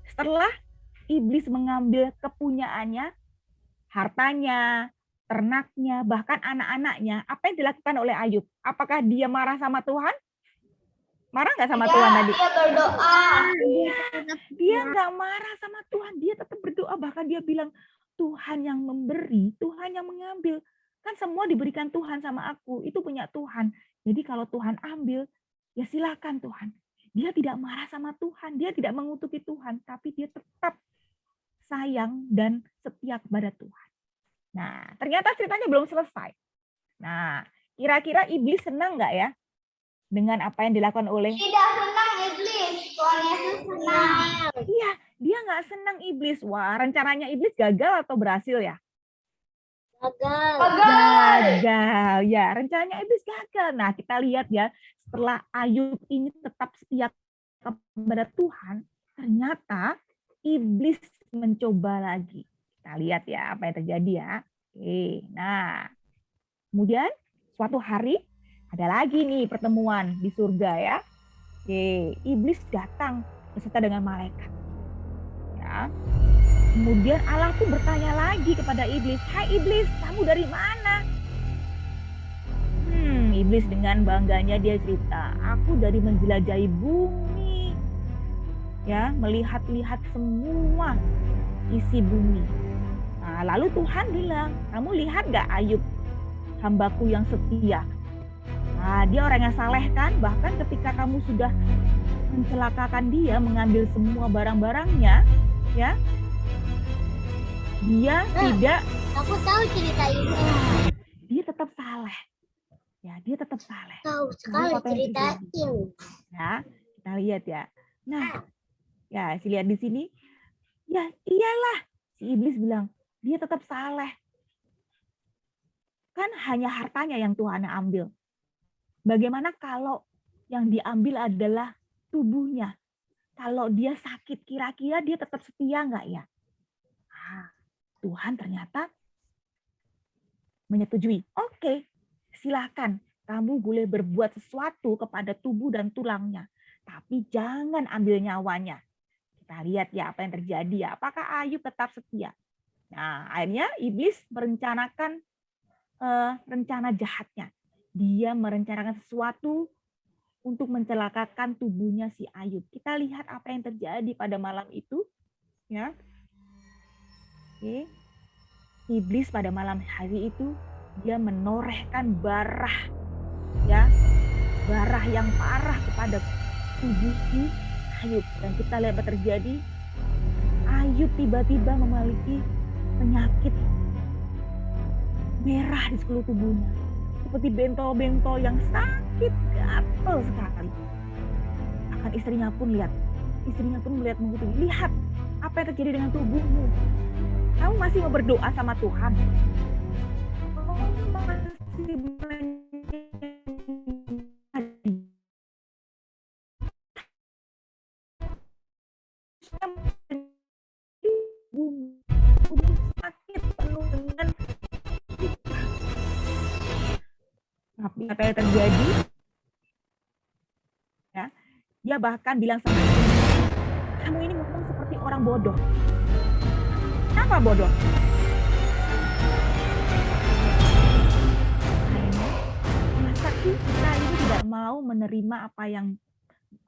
setelah iblis mengambil kepunyaannya, hartanya, ternaknya, bahkan anak-anaknya, apa yang dilakukan oleh Ayub? Apakah dia marah sama Tuhan? Marah nggak sama Tuhan tadi? Dia berdoa. Dia nggak marah sama Tuhan, dia tetap berdoa. Bahkan dia bilang, Tuhan yang memberi, Tuhan yang mengambil. Kan semua diberikan Tuhan sama aku, itu punya Tuhan. Jadi kalau Tuhan ambil, ya silakan Tuhan. Dia tidak marah sama Tuhan, dia tidak mengutuki Tuhan, tapi dia tetap sayang dan setia kepada Tuhan. Nah, ternyata ceritanya belum selesai. Nah, kira-kira iblis senang nggak ya dengan apa yang dilakukan oleh? Tidak senang iblis, Tuhan Yesus senang. Iya, dia nggak senang iblis. Wah, rencananya iblis gagal atau berhasil ya? Gagal. Ya, rencananya iblis gagal. Nah, kita lihat ya, setelah Ayub ini tetap setia kepada Tuhan, ternyata iblis mencoba lagi. Kita lihat ya apa yang terjadi ya. Oke, nah, kemudian suatu hari ada lagi nih pertemuan di surga ya. Oke, iblis datang beserta dengan malaikat. Ya. Kemudian Allah pun bertanya lagi kepada iblis, "Hai iblis, kamu dari mana?" Iblis dengan bangganya dia cerita, "Aku dari menjelajahi bumi." Ya, melihat-lihat semua isi bumi. Nah, lalu Tuhan bilang, "Kamu lihat gak Ayub, hambaku yang setia? Nah, dia orang yang saleh kan? Bahkan ketika kamu sudah mencelakakan dia, mengambil semua barang-barangnya, ya, dia tidak." Aku tahu cerita ini. Dia tetap saleh. Ya, dia tetap saleh. Tahu sekali cerita ini. Ya, kita lihat ya. Nah, ya, lihat di sini. Ya, iyalah. Si iblis bilang, dia tetap saleh. Kan hanya hartanya yang Tuhan yang ambil. Bagaimana kalau yang diambil adalah tubuhnya? Kalau dia sakit, kira-kira dia tetap setia nggak ya? Nah, Tuhan ternyata menyetujui. Oke, silakan kamu boleh berbuat sesuatu kepada tubuh dan tulangnya, tapi jangan ambil nyawanya. Kita lihat ya apa yang terjadi ya. Apakah Ayub tetap setia? Nah, akhirnya iblis merencanakan rencana jahatnya. Dia merencanakan sesuatu untuk mencelakakan tubuhnya si Ayub. Kita lihat apa yang terjadi pada malam itu, ya. Oke. Iblis pada malam hari itu dia menorehkan barah, ya, barah yang parah kepada tubuh si Ayub. Dan kita lihat apa terjadi. Ayub tiba-tiba memiliki penyakit merah di sekeliling tubuhnya, seperti bentol-bentol yang sakit, gatal sekali. Akan istrinya pun melihat mengutuk, "Lihat apa yang terjadi dengan tubuhmu. Kamu masih mau berdoa sama Tuhan? Kamu masih sakit penuh dengan." Tapi apa yang terjadi? Ya, dia bahkan bilang sama istrinya, "Kamu ini ngomong seperti orang bodoh." Kenapa bodoh? Masa sih kita ini tidak mau menerima apa yang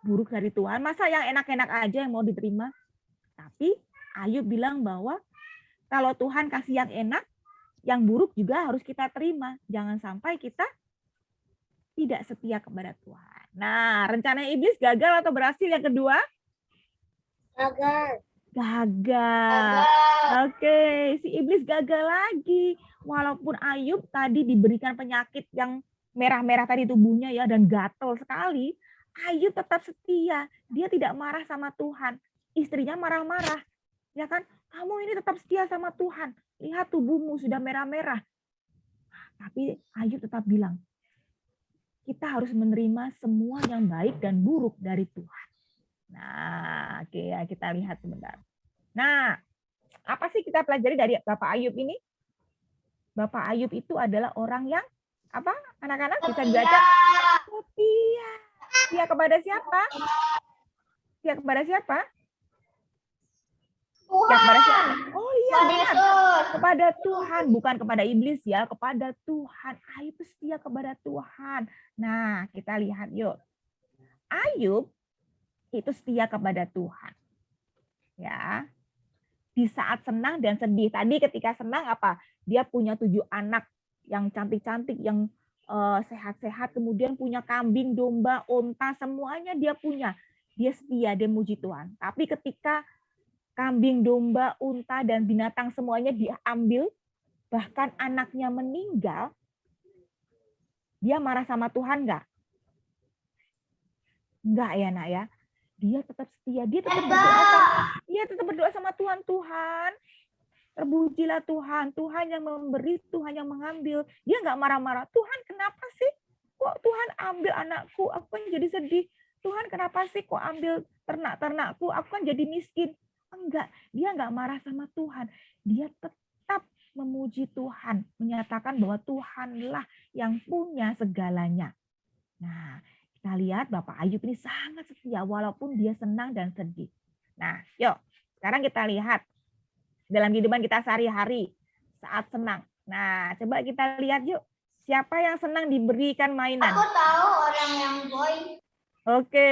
buruk dari Tuhan? Masa yang enak-enak aja yang mau diterima? Tapi Ayub bilang bahwa kalau Tuhan kasih yang enak, yang buruk juga harus kita terima. Jangan sampai kita tidak setia kepada Tuhan. Nah, rencana iblis gagal atau berhasil yang kedua? Gagal. Gagal. Oke, si iblis gagal lagi. Walaupun Ayub tadi diberikan penyakit yang merah-merah tadi tubuhnya ya dan gatel sekali, Ayub tetap setia. Dia tidak marah sama Tuhan. Istrinya marah-marah. Ya kan? Kamu ini tetap setia sama Tuhan. Lihat tubuhmu sudah merah-merah. Tapi Ayub tetap bilang, kita harus menerima semua yang baik dan buruk dari Tuhan. Nah, oke ya, kita lihat sebentar. Nah, apa sih kita pelajari dari Bapak Ayub ini? Bapak Ayub itu adalah orang yang apa? Anak-anak bisa dibaca? Setia. Setia kepada siapa? Setia kepada siapa? Setia kepada siapa? Oh iya, benar. Kepada Tuhan, bukan kepada iblis ya, kepada Tuhan. Ayub setia kepada Tuhan. Nah, kita lihat yuk. Ayub itu setia kepada Tuhan. Ya. Di saat senang dan sedih. Tadi ketika senang apa? Dia punya 7 anak yang cantik-cantik, yang sehat-sehat, kemudian punya kambing, domba, onta, semuanya dia punya. Dia setia, dia muji Tuhan. Tapi ketika kambing, domba, unta, dan binatang semuanya dia ambil, bahkan anaknya meninggal, dia marah sama Tuhan nggak? Enggak ya, Nak ya. Dia tetap setia, dia tetap berdoa sama Tuhan. Tuhan, terpujilah Tuhan, Tuhan yang memberi, Tuhan yang mengambil. Dia nggak marah-marah. Tuhan, kenapa sih kok Tuhan ambil anakku? Aku kan jadi sedih. Tuhan, kenapa sih kok ambil ternak-ternakku? Aku kan jadi miskin. Enggak, dia nggak marah sama Tuhan. Dia tetap memuji Tuhan, menyatakan bahwa Tuhanlah yang punya segalanya. Nah, kita lihat Bapak Ayub ini sangat setia walaupun dia senang dan sedih. Nah, yuk sekarang kita lihat dalam kehidupan kita sehari-hari saat senang. Nah, coba kita lihat yuk. Siapa yang senang diberikan mainan? Aku tahu orang yang boy. Oke,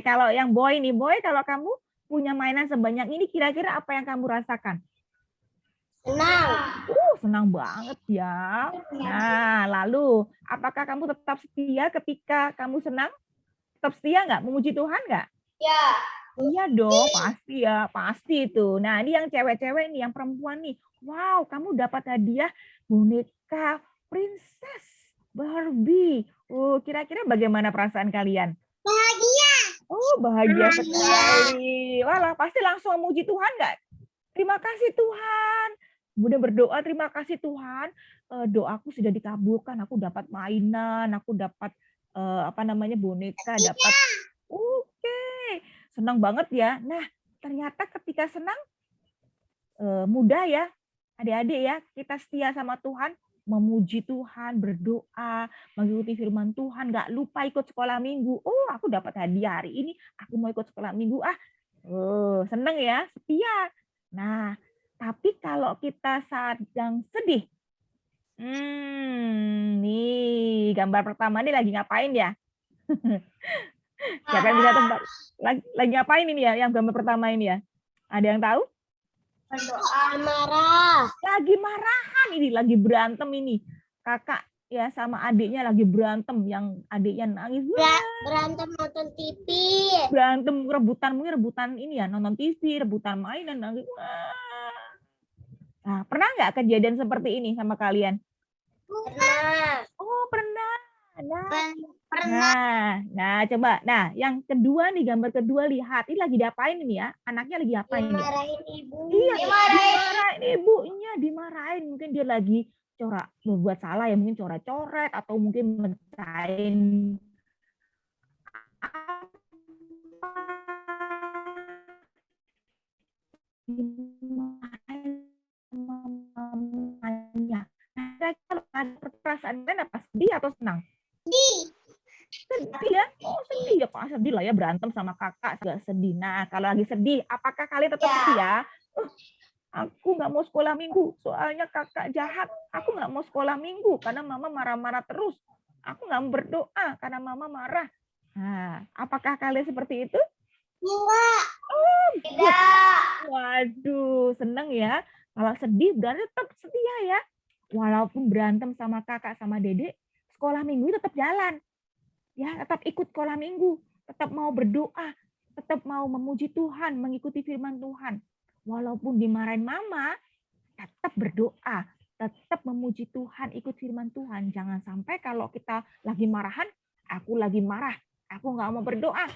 kalau yang boy nih, boy, kalau kamu punya mainan sebanyak ini, kira-kira apa yang kamu rasakan? Senang. Senang banget ya. Nah, lalu apakah kamu tetap setia ketika kamu senang? Tetap setia nggak? Memuji Tuhan nggak? Ya. Iya dong, pasti ya, pasti itu. Nah, ini yang cewek-cewek nih, yang perempuan nih. Wow, kamu dapat hadiah boneka princess Barbie. Kira-kira bagaimana perasaan kalian? Bahagia. Bahagia sekali. Walah, pasti langsung memuji Tuhan nggak? Terima kasih Tuhan. Kemudian berdoa, terima kasih Tuhan. Doaku sudah dikabulkan. Aku dapat mainan, aku dapat boneka, dapat. Oke, senang banget ya. Nah, ternyata ketika senang, mudah ya, adik-adik ya, kita setia sama Tuhan, memuji Tuhan, berdoa, mengikuti firman Tuhan, nggak lupa ikut sekolah minggu. Aku dapat hadiah hari ini, aku mau ikut sekolah minggu. Senang ya, setia. Nah, tapi kalau kita sedang sedih, nih gambar pertama ini lagi ngapain ya? Siapa yang bisa tebak? Lagi ngapain ini ya, yang gambar pertama ini ya? Ada yang tahu? Berdoa. Marah. Lagi marahan ini, lagi berantem ini. Kakak ya sama adiknya lagi berantem, yang adiknya nangis. Berantem nonton TV. Berantem rebutan ini ya, nonton TV, rebutan mainan, nangis. Nah, pernah nggak kejadian seperti ini sama kalian? Pernah. Pernah. Pernah. Nah, coba. Nah, yang kedua nih, gambar kedua, lihat. Ini lagi diapain ini ya? Anaknya lagi diapain ya? Dimarahin ibu. Iya, dimarahin ibunya, dimarahin. Mungkin dia lagi membuat salah ya, mungkin coret-coret atau mungkin mecahin mamanya. Nah, kalau ada perasaan apa, sedih atau senang? Sedih ya? Sedih ya, Pak. Sedih lah ya, berantem sama kakak, agak sedih. Nah, kalau lagi sedih, apakah kalian tetap setia? Aku nggak mau sekolah minggu, soalnya kakak jahat. Aku nggak mau sekolah minggu, karena mama marah-marah terus. Aku nggak mau berdoa, karena mama marah. Nah, apakah kalian seperti itu? Enggak. Belum. Tidak. Waduh, seneng ya. Kalau sedih berarti tetap setia ya. Walaupun berantem sama kakak sama dedek, sekolah minggu tetap jalan. Ya, tetap ikut sekolah minggu, tetap mau berdoa, tetap mau memuji Tuhan, mengikuti firman Tuhan. Walaupun dimarahin mama, tetap berdoa, tetap memuji Tuhan, ikut firman Tuhan. Jangan sampai kalau kita lagi marahan, aku lagi marah, aku nggak mau berdoa,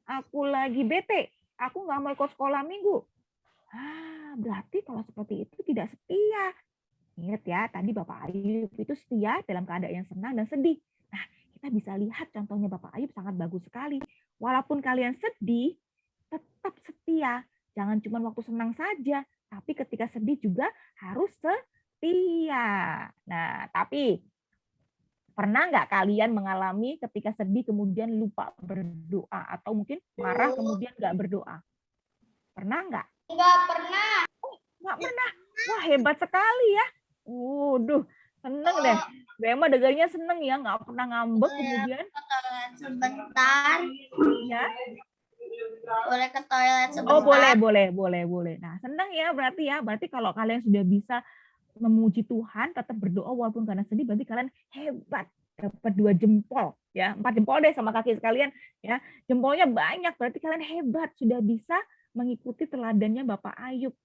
aku lagi bete, aku nggak mau ikut sekolah minggu. Berarti kalau seperti itu tidak setia. Ingat ya, tadi Bapak Ayub itu setia dalam keadaan yang senang dan sedih. Nah, kita bisa lihat contohnya Bapak Ayub sangat bagus sekali. Walaupun kalian sedih, tetap setia. Jangan cuma waktu senang saja, tapi ketika sedih juga harus setia. Nah, tapi pernah nggak kalian mengalami ketika sedih kemudian lupa berdoa atau mungkin marah kemudian nggak berdoa? Pernah nggak? Enggak pernah. Nggak pernah. Wah, hebat sekali ya. Waduh, seneng deh. Bema dengarnya seneng ya, nggak pernah ngambek kemudian. Sebentar. Ya. Boleh ke toilet sebentar. Oh, boleh. Nah, seneng ya berarti ya. Berarti kalau kalian sudah bisa memuji Tuhan, tetap berdoa walaupun karena sedih, berarti kalian hebat. Dapat 2 jempol ya, 4 jempol deh sama kaki sekalian ya. Jempolnya banyak, berarti kalian hebat sudah bisa mengikuti teladannya Bapak Ayub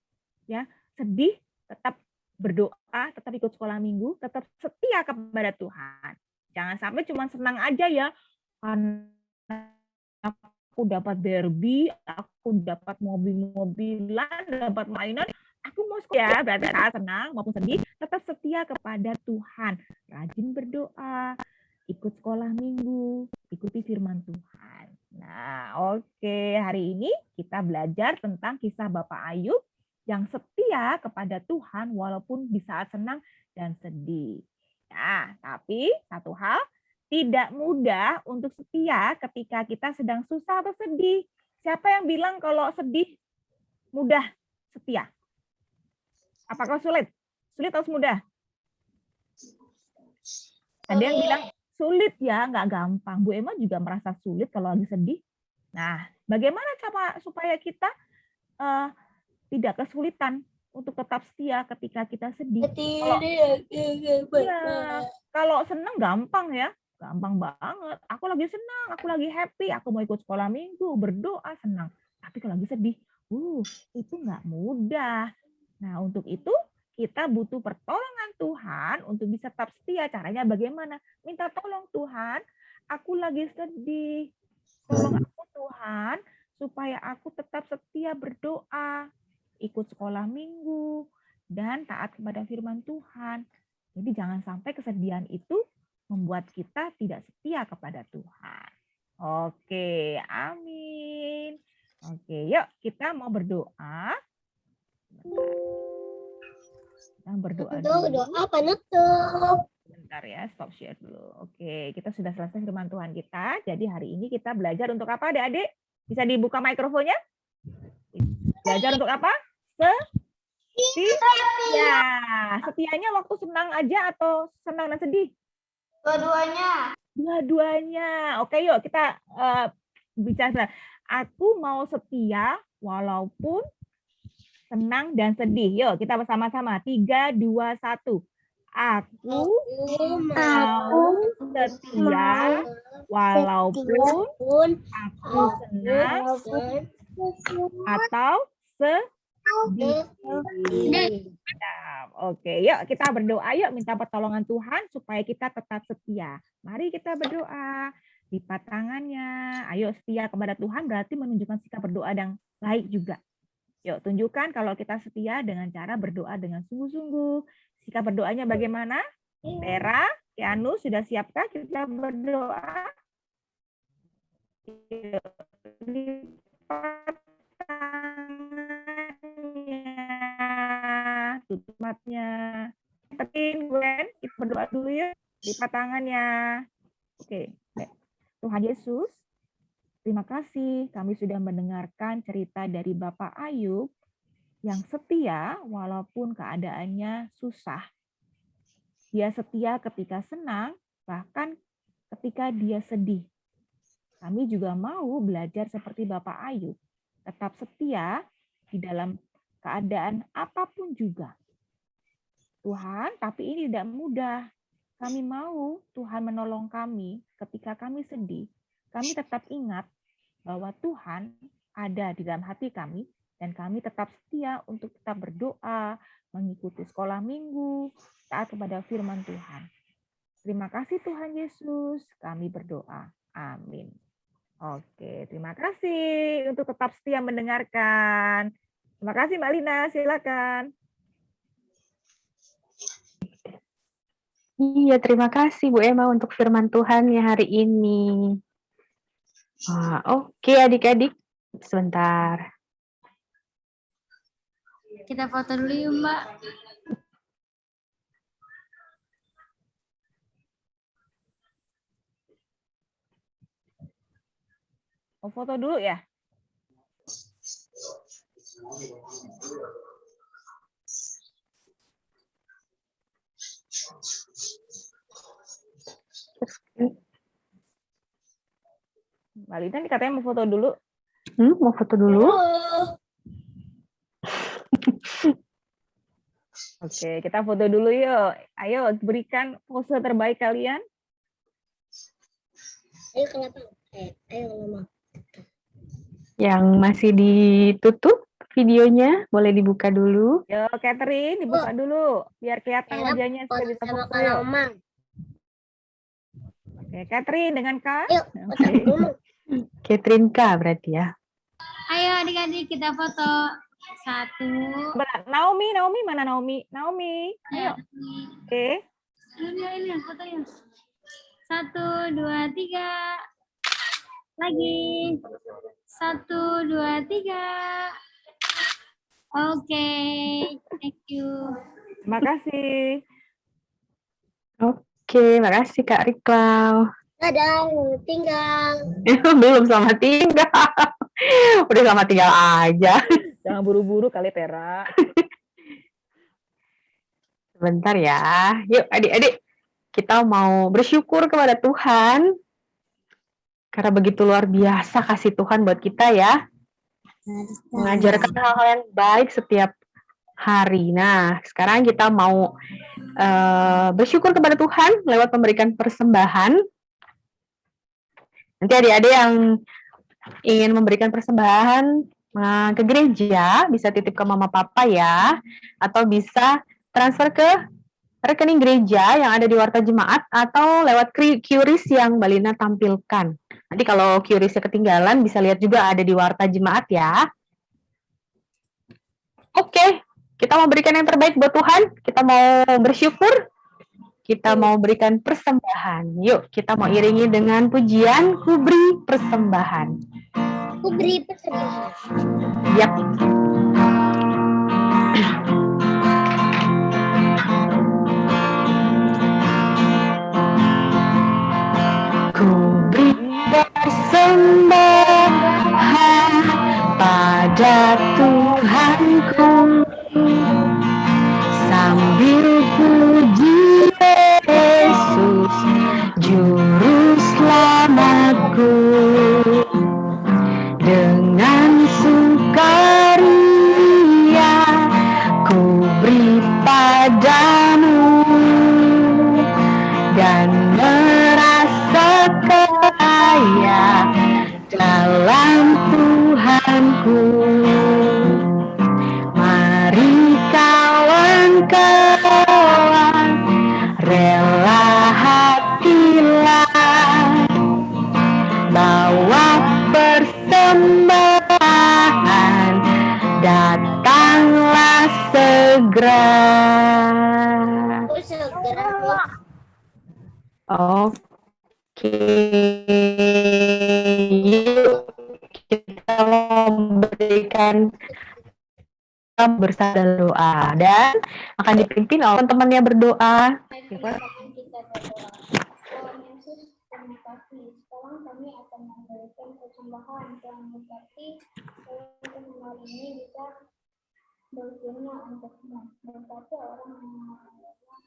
ya. Sedih tetap berdoa, tetap ikut sekolah minggu, tetap setia kepada Tuhan. Jangan sampai cuma senang aja ya. Karena aku dapat derby, aku dapat mobil-mobilan, dapat mainan, aku mau setia, berarti saat senang maupun sedih, tetap setia kepada Tuhan. Rajin berdoa, ikut sekolah minggu, ikuti firman Tuhan. Nah, oke. Hari ini kita belajar tentang kisah Bapak Ayub yang setia kepada Tuhan walaupun di saat senang dan sedih. Nah, tapi satu hal, tidak mudah untuk setia ketika kita sedang susah atau sedih. Siapa yang bilang kalau sedih mudah setia? Apakah sulit? Sulit atau mudah? Ada yang bilang sulit ya, nggak gampang. Bu Emma juga merasa sulit kalau lagi sedih. Nah, bagaimana cara supaya kita tidak kesulitan untuk tetap setia ketika kita sedih? Kalau senang gampang ya, gampang banget. Aku lagi senang, aku lagi happy, aku mau ikut sekolah minggu, berdoa, senang. Tapi kalau lagi sedih, itu nggak mudah. Nah, untuk itu kita butuh pertolongan Tuhan untuk bisa tetap setia. Caranya bagaimana? Minta tolong Tuhan, aku lagi sedih. Tolong aku Tuhan, supaya aku tetap setia berdoa, ikut sekolah minggu, dan taat kepada firman Tuhan. Jadi jangan sampai kesedihan itu membuat kita tidak setia kepada Tuhan. Oke, amin. Oke, yuk kita mau berdoa. Kita berdoa dulu. Doa penutup. Bentar ya, stop share dulu. Oke, kita sudah selesai firman Tuhan kita. Jadi hari ini kita belajar untuk apa, adik-adik? Bisa dibuka mikrofonnya? Belajar untuk apa? Setia. Setianya waktu senang aja atau senang dan sedih? Dua-duanya. Dua-duanya. Oke, yuk kita bicara. Aku mau setia walaupun senang dan sedih. Yuk kita bersama-sama. 3, 2, 1. Aku mau setia walaupun aku senang atau sedih. Oke, yuk kita berdoa, yuk minta pertolongan Tuhan supaya kita tetap setia. Mari kita berdoa. Lipat tangannya. Ayo setia kepada Tuhan berarti menunjukkan sikap berdoa yang baik juga. Yuk tunjukkan kalau kita setia dengan cara berdoa dengan sungguh-sungguh. Sikap berdoanya bagaimana? Tera, Keanu, sudah siapkah kita berdoa? Lipat tangannya, tutup matanya. Petin, Gwen, kita berdoa dulu ya. Lipat tangannya. Oke, Tuhan Yesus, terima kasih kami sudah mendengarkan cerita dari Bapak Ayub yang setia walaupun keadaannya susah. Dia setia ketika senang, bahkan ketika dia sedih. Kami juga mau belajar seperti Bapak Ayub, Tetap setia di dalam keadaan apapun juga. Tuhan, tapi ini tidak mudah. Kami mau Tuhan menolong kami ketika kami sedih. Kami tetap ingat bahwa Tuhan ada di dalam hati kami dan kami tetap setia untuk tetap berdoa, mengikuti sekolah minggu, taat kepada firman Tuhan. Terima kasih Tuhan Yesus, kami berdoa. Amin. Oke, terima kasih untuk tetap setia mendengarkan. Terima kasih Mbak Lina, silakan. Iya, terima kasih Bu Emma untuk firman Tuhan ya hari ini. Oke, adik-adik. Sebentar. Kita foto dulu yuk, Mbak. Mau foto dulu ya? Mbak Lina katanya mau foto dulu. Mau foto dulu? Oke, kita foto dulu yuk. Ayo, berikan pose terbaik kalian. Ayo kenapa? Ayo Mama. Yang masih ditutup videonya, boleh dibuka dulu. Yo, Catherine, dibuka dulu. Biar kelihatan wajahnya supaya bisa foto yuk. Oke, Catherine dengan K. Yuk, foto dulu. Catherine K berarti ya. Ayo adik-adik kita foto. 1. Naomi, mana Naomi? Naomi, ayo. Oke. Ini fotonya. 1, 2, 3. Lagi. 1, 2, 3. Oke, thank you. Terima kasih. Oke, makasih Kak Riklau. Dadah, selamat tinggal. Belum selamat tinggal. Udah selamat tinggal aja. Jangan buru-buru kali, Tera. Sebentar ya. Yuk adik-adik, kita mau bersyukur kepada Tuhan. Karena begitu luar biasa kasih Tuhan buat kita ya. Mengajarkan hal-hal yang baik setiap hari. Nah, sekarang kita mau bersyukur kepada Tuhan lewat memberikan persembahan. Nanti adik-adik yang ingin memberikan persembahan ke gereja, bisa titip ke mama papa ya, atau bisa transfer ke rekening gereja yang ada di Warta Jemaat, atau lewat QRIS yang Mbak Lina tampilkan. Nanti kalau QRIS-nya ketinggalan, bisa lihat juga ada di Warta Jemaat ya. Oke, kita mau berikan yang terbaik buat Tuhan, kita mau bersyukur, kita mau berikan persembahan. Yuk, kita mau iringi dengan pujian Ku Beri Persembahan. Ku beri persembahan. Yap. Ku beri persembahan pada Tuhanku, sambil puji Yesus Juru Selamatku. Dengan sukaria ku beri padamu dan merasa kaya dalam Tuhanku. Mari kawan-kawan, rela hatilah, bawa persembahan, datanglah segera. Oke, yuk kita memberikan bersama dalam doa dan akan dipimpin oleh teman-temannya berdoa. Sekarang kami akan memberikan persembahan yang berarti teman ini bisa berguna untukmu. Berarti orang yang menerima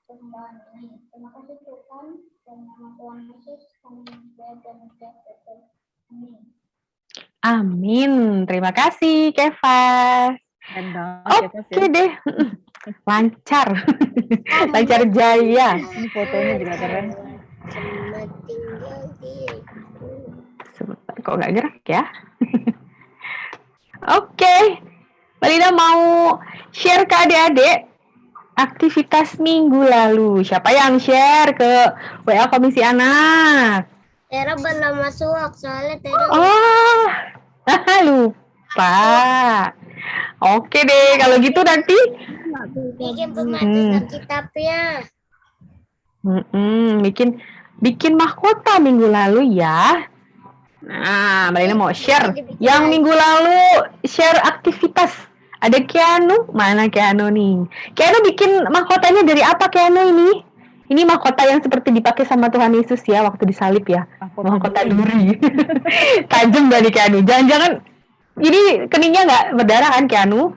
persembahan ini. Terima kasih Tuhan dan nama Tuhan Yesus kami berdoa dan berdoa. Amin. Amin. Terima kasih, Kevas. Keren banget ya, Kak, Oke ya. deh. Lancar. Lancar jaya. Ini fotonya juga keren. Selamat tinggal diriku. Sebentar, kok nggak gerak ya? Oke. Mbak Lina mau share ke adik-adik aktivitas minggu lalu. Siapa yang share ke WA Komisi Anak? Tera belum masuk soalnya Tera Oh, lupa. Oke deh, kalau gitu nanti bikin pematisan kitabnya. bikin mahkota minggu lalu ya. Nah, Mbak Lina mau share. Yang minggu lalu share aktivitas. Ada Keanu. Mana Keanu nih? Keanu bikin mahkotanya dari apa Keanu ini? Ini mahkota yang seperti dipakai sama Tuhan Yesus ya waktu disalib ya. Mahkota duri. Tajam dari Keanu. Jangan-jangan ini keningnya nggak berdarah kan Keanu?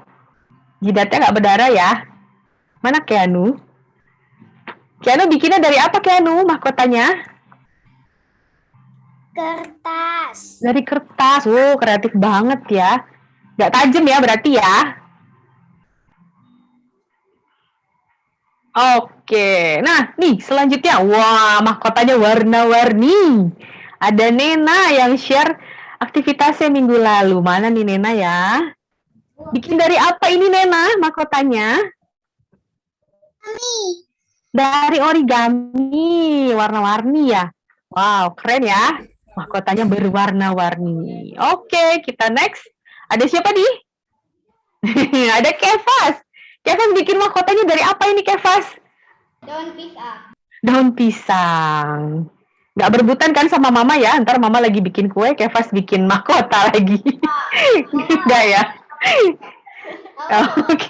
Jidatnya nggak berdarah ya? Mana Keanu? Keanu bikinnya dari apa Keanu mahkotanya? Kertas. Dari kertas. Wow, kreatif banget ya. Nggak tajam ya berarti ya? Oke. Nah, nih selanjutnya. Wah, mahkotanya warna-warni. Ada Nena yang share aktivitasnya minggu lalu. Mana nih Nena ya? Bikin dari apa ini Nena mahkotanya? Dari origami. Warna-warni ya. Wow, keren ya. Mahkotanya berwarna-warni. Oke, kita next. Ada siapa nih? Ada Kevas. Kevas bikin mahkotanya dari apa ini Kevas? Daun pisang. Daun pisang. Nggak berebutan kan sama mama ya? Ntar mama lagi bikin kue, Kevas bikin mahkota lagi. Nggak ya? Oke.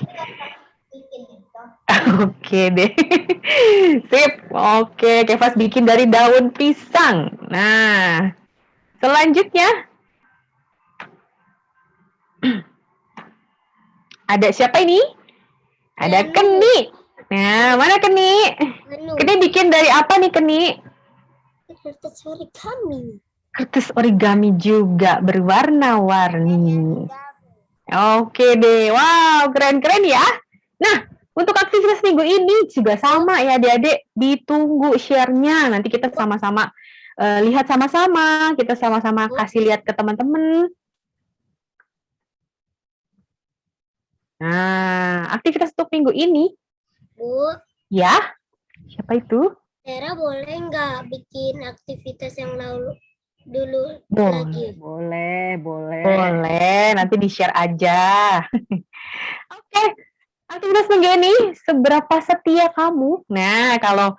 Oke deh. Sip. Oke, Kevas bikin dari daun pisang. Nah, selanjutnya. Ada siapa ini? Ada Keni. Nah, mana Keni? Keni bikin dari apa nih Keni? Kertas origami. Kertas origami juga berwarna-warni. Oke deh. Wow, keren-keren ya. Nah, untuk aktivitas minggu ini juga sama ya adik-adik. Ditunggu share-nya. Nanti kita sama-sama lihat sama-sama. Kita sama-sama kasih lihat ke teman-teman. Nah, aktivitas untuk minggu ini. Bu, Ya, siapa itu? Tera boleh nggak bikin aktivitas yang lalu dulu Boleh. lagi? Boleh. Nanti di-share aja. Oke, aktivitas minggu ini, seberapa setia kamu? Nah, kalau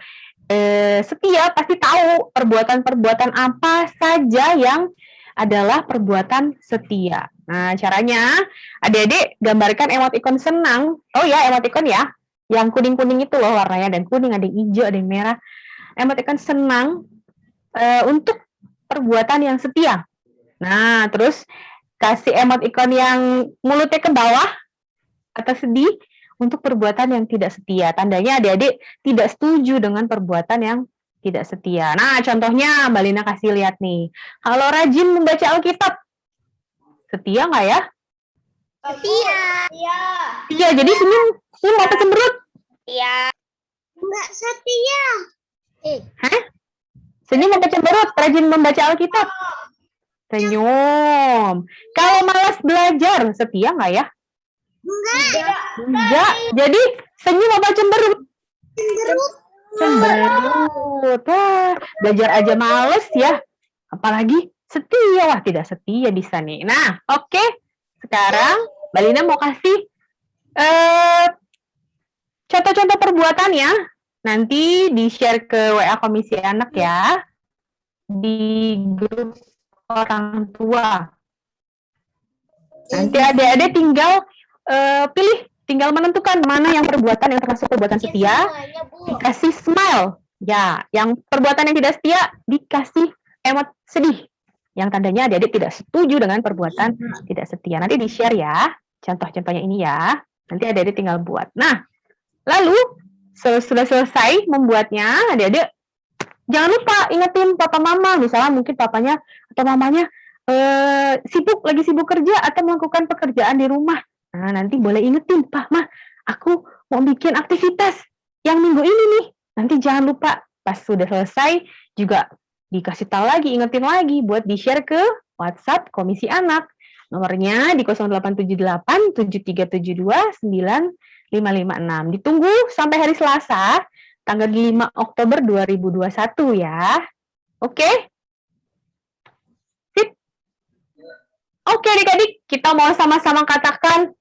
setia pasti tahu perbuatan-perbuatan apa saja yang adalah perbuatan setia. Nah, caranya adik-adik gambarkan emoticon senang. Oh ya, emoticon ya. Yang kuning-kuning itu loh warnanya, dan kuning, ada yang hijau, ada yang merah. Emoticon senang untuk perbuatan yang setia. Nah, terus kasih emoticon yang mulutnya ke bawah atau sedih untuk perbuatan yang tidak setia. Tandanya adik-adik tidak setuju dengan perbuatan yang tidak setia. Nah, contohnya Mbak Lina kasih lihat nih. Kalau rajin membaca Alkitab, setia nggak ya? Setia. Iya, jadi senyum apa cemberut? Iya. Nggak setia. Hah? Senyum apa cemberut? Rajin membaca Alkitab? Senyum. Kalau malas belajar, setia nggak ya? Enggak. Jadi senyum apa cemberut? Cemberut. Wah, belajar aja males ya. Apalagi setia. Wah, tidak setia bisa nih. Nah, oke. Sekarang Mbak Lina mau kasih contoh-contoh perbuatannya. Nanti di-share ke WA Komisi Anak ya. Di grup orang tua. Nanti adik-adik tinggal pilih, tinggal menentukan mana yang perbuatan yang termasuk perbuatan setia, dikasih smile. Ya, yang perbuatan yang tidak setia dikasih emot sedih. Yang tandanya adik-adik tidak setuju dengan perbuatan tidak setia. Nanti di-share ya, contoh-contohnya ini ya. Nanti adik-adik tinggal buat. Nah, lalu sudah selesai membuatnya, adik-adik jangan lupa ingetin papa mama. Misalnya mungkin papanya atau mamanya lagi sibuk kerja atau melakukan pekerjaan di rumah. Nah, nanti boleh ingetin, Pak, Mah, aku mau bikin aktivitas yang minggu ini nih. Nanti jangan lupa pas sudah selesai juga dikasih tahu lagi, ingetin lagi buat di-share ke WhatsApp Komisi Anak. Nomornya di 0878 7372 9556. Ditunggu sampai hari Selasa, tanggal 5 Oktober 2021 ya. Oke? Sip? Oke adik-adik, kita mau sama-sama katakan,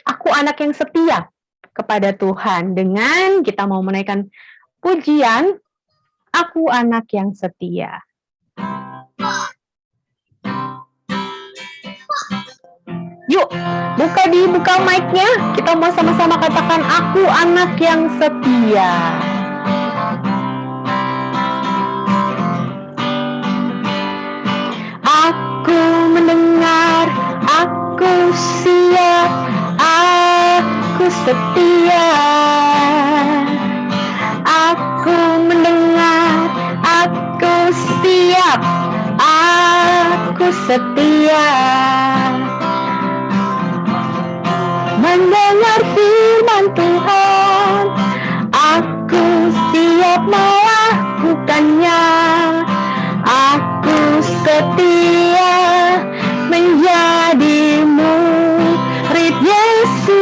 aku anak yang setia kepada Tuhan. Dengan kita mau menaikkan pujian, aku anak yang setia. Yuk, buka mic-nya. Kita mau sama-sama katakan, aku anak yang setia. Aku mendengar, aku siap, aku setia. Aku mendengar, aku siap, aku setia. Mendengar firman Tuhan, aku siap melakukannya. Aku setia menjadi murid Yesus.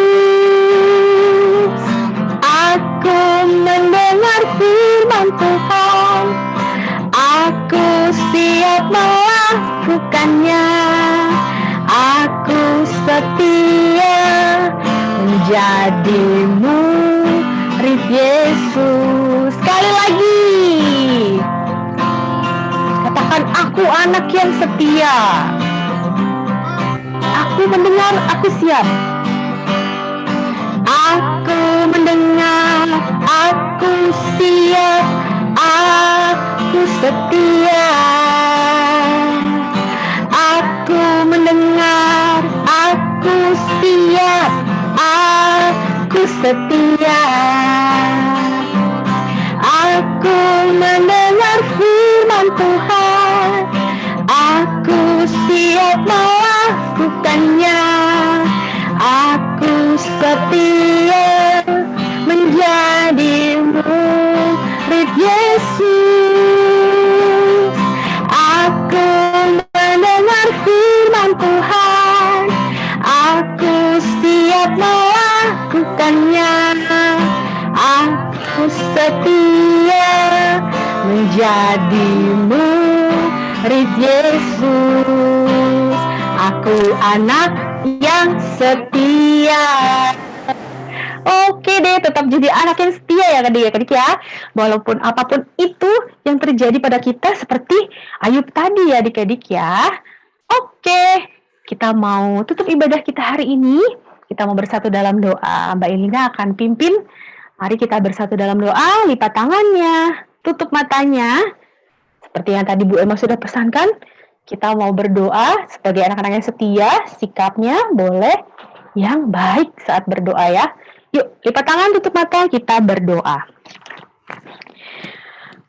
Aku mendengar firman Tuhan, aku siap melakukannya. Aku setia menjadi murid Yesus. Sekali lagi, katakan, aku anak yang setia. Aku mendengar, aku siap. Aku mendengar, aku siap, aku setia. Aku mendengar, aku siap, aku setia. Aku mendengar firman Tuhan, aku siap melakukannya. Aku setia menjadi murid Yesus. Aku mendengar firman Tuhan, aku siap melakukannya. Aku setia menjadi murid Yesus. Aku anak yang setia. Oke deh, tetap jadi anak yang setia ya adik-adik ya. Walaupun apapun itu yang terjadi pada kita, seperti Ayub tadi ya adik-adik ya. Oke, kita mau tutup ibadah kita hari ini. Kita mau bersatu dalam doa. Mbak Elina akan pimpin. Mari kita bersatu dalam doa, lipat tangannya, tutup matanya. Seperti yang tadi Bu Emma sudah pesankan, kita mau berdoa sebagai anak-anak yang setia, sikapnya boleh yang baik saat berdoa ya. Yuk, lipat tangan, tutup mata, kita berdoa.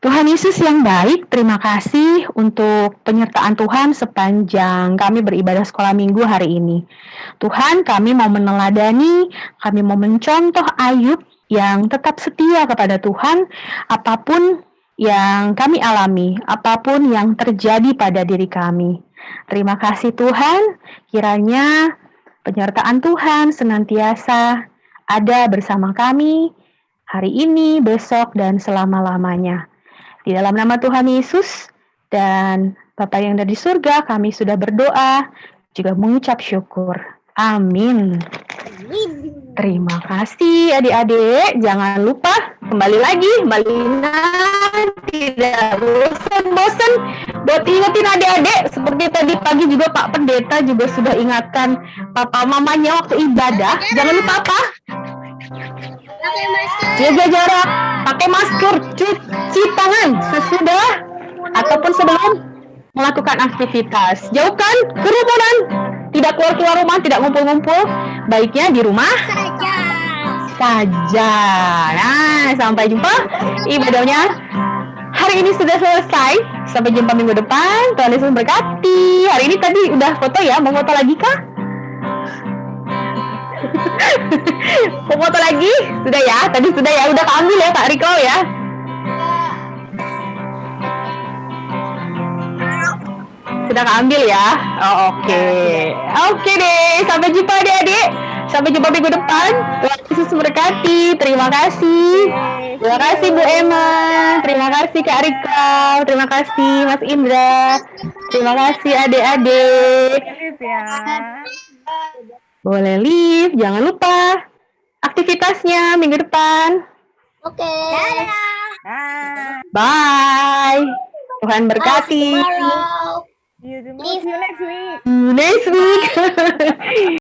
Tuhan Yesus yang baik, terima kasih untuk penyertaan Tuhan sepanjang kami beribadah sekolah minggu hari ini. Tuhan, kami mau meneladani, kami mau mencontoh Ayub yang tetap setia kepada Tuhan, apapun yang kami alami, apapun yang terjadi pada diri kami. Terima kasih Tuhan, kiranya penyertaan Tuhan senantiasa ada bersama kami hari ini, besok, dan selama-lamanya. Di dalam nama Tuhan Yesus dan Bapa yang ada di surga, kami sudah berdoa, juga mengucap syukur. Amin. Terima kasih adik-adik. Jangan lupa kembali lagi, Mbak Lina tidak bosan-bosan buat ingetin adik-adik. Seperti tadi pagi juga Pak Pendeta juga sudah ingatkan papa mamanya waktu ibadah. Jangan lupa apa? Jaga jarak, pakai masker, cuci tangan sesudah ataupun sebelum melakukan aktivitas. Jauhkan kerumunan, tidak keluar rumah, tidak ngumpul-ngumpul. Baiknya di rumah saja. Nah, sampai jumpa ibadahnya hari ini sudah selesai. Sampai jumpa minggu depan. Tuhan Yesus memberkati. Hari ini tadi udah foto ya, mau foto lagi kah? Mau foto lagi? Sudah ya, tadi sudah ya, udah keambil ya Kak Riko ya. Sudah keambil ya? Oh, oke. Oke deh, sampai jumpa adik-adik. Sampai jumpa minggu depan. Tuhan Yesus memberkati. Terima kasih. Terima kasih Bu Emma. Terima kasih Kak Rika. Terima kasih Mas Indra. Terima kasih adik-adik. Terima kasih ya. Boleh live. Jangan lupa aktivitasnya minggu depan. Oke. Dah. Bye. Tuhan berkati. Tomorrow. See you next week. Next week.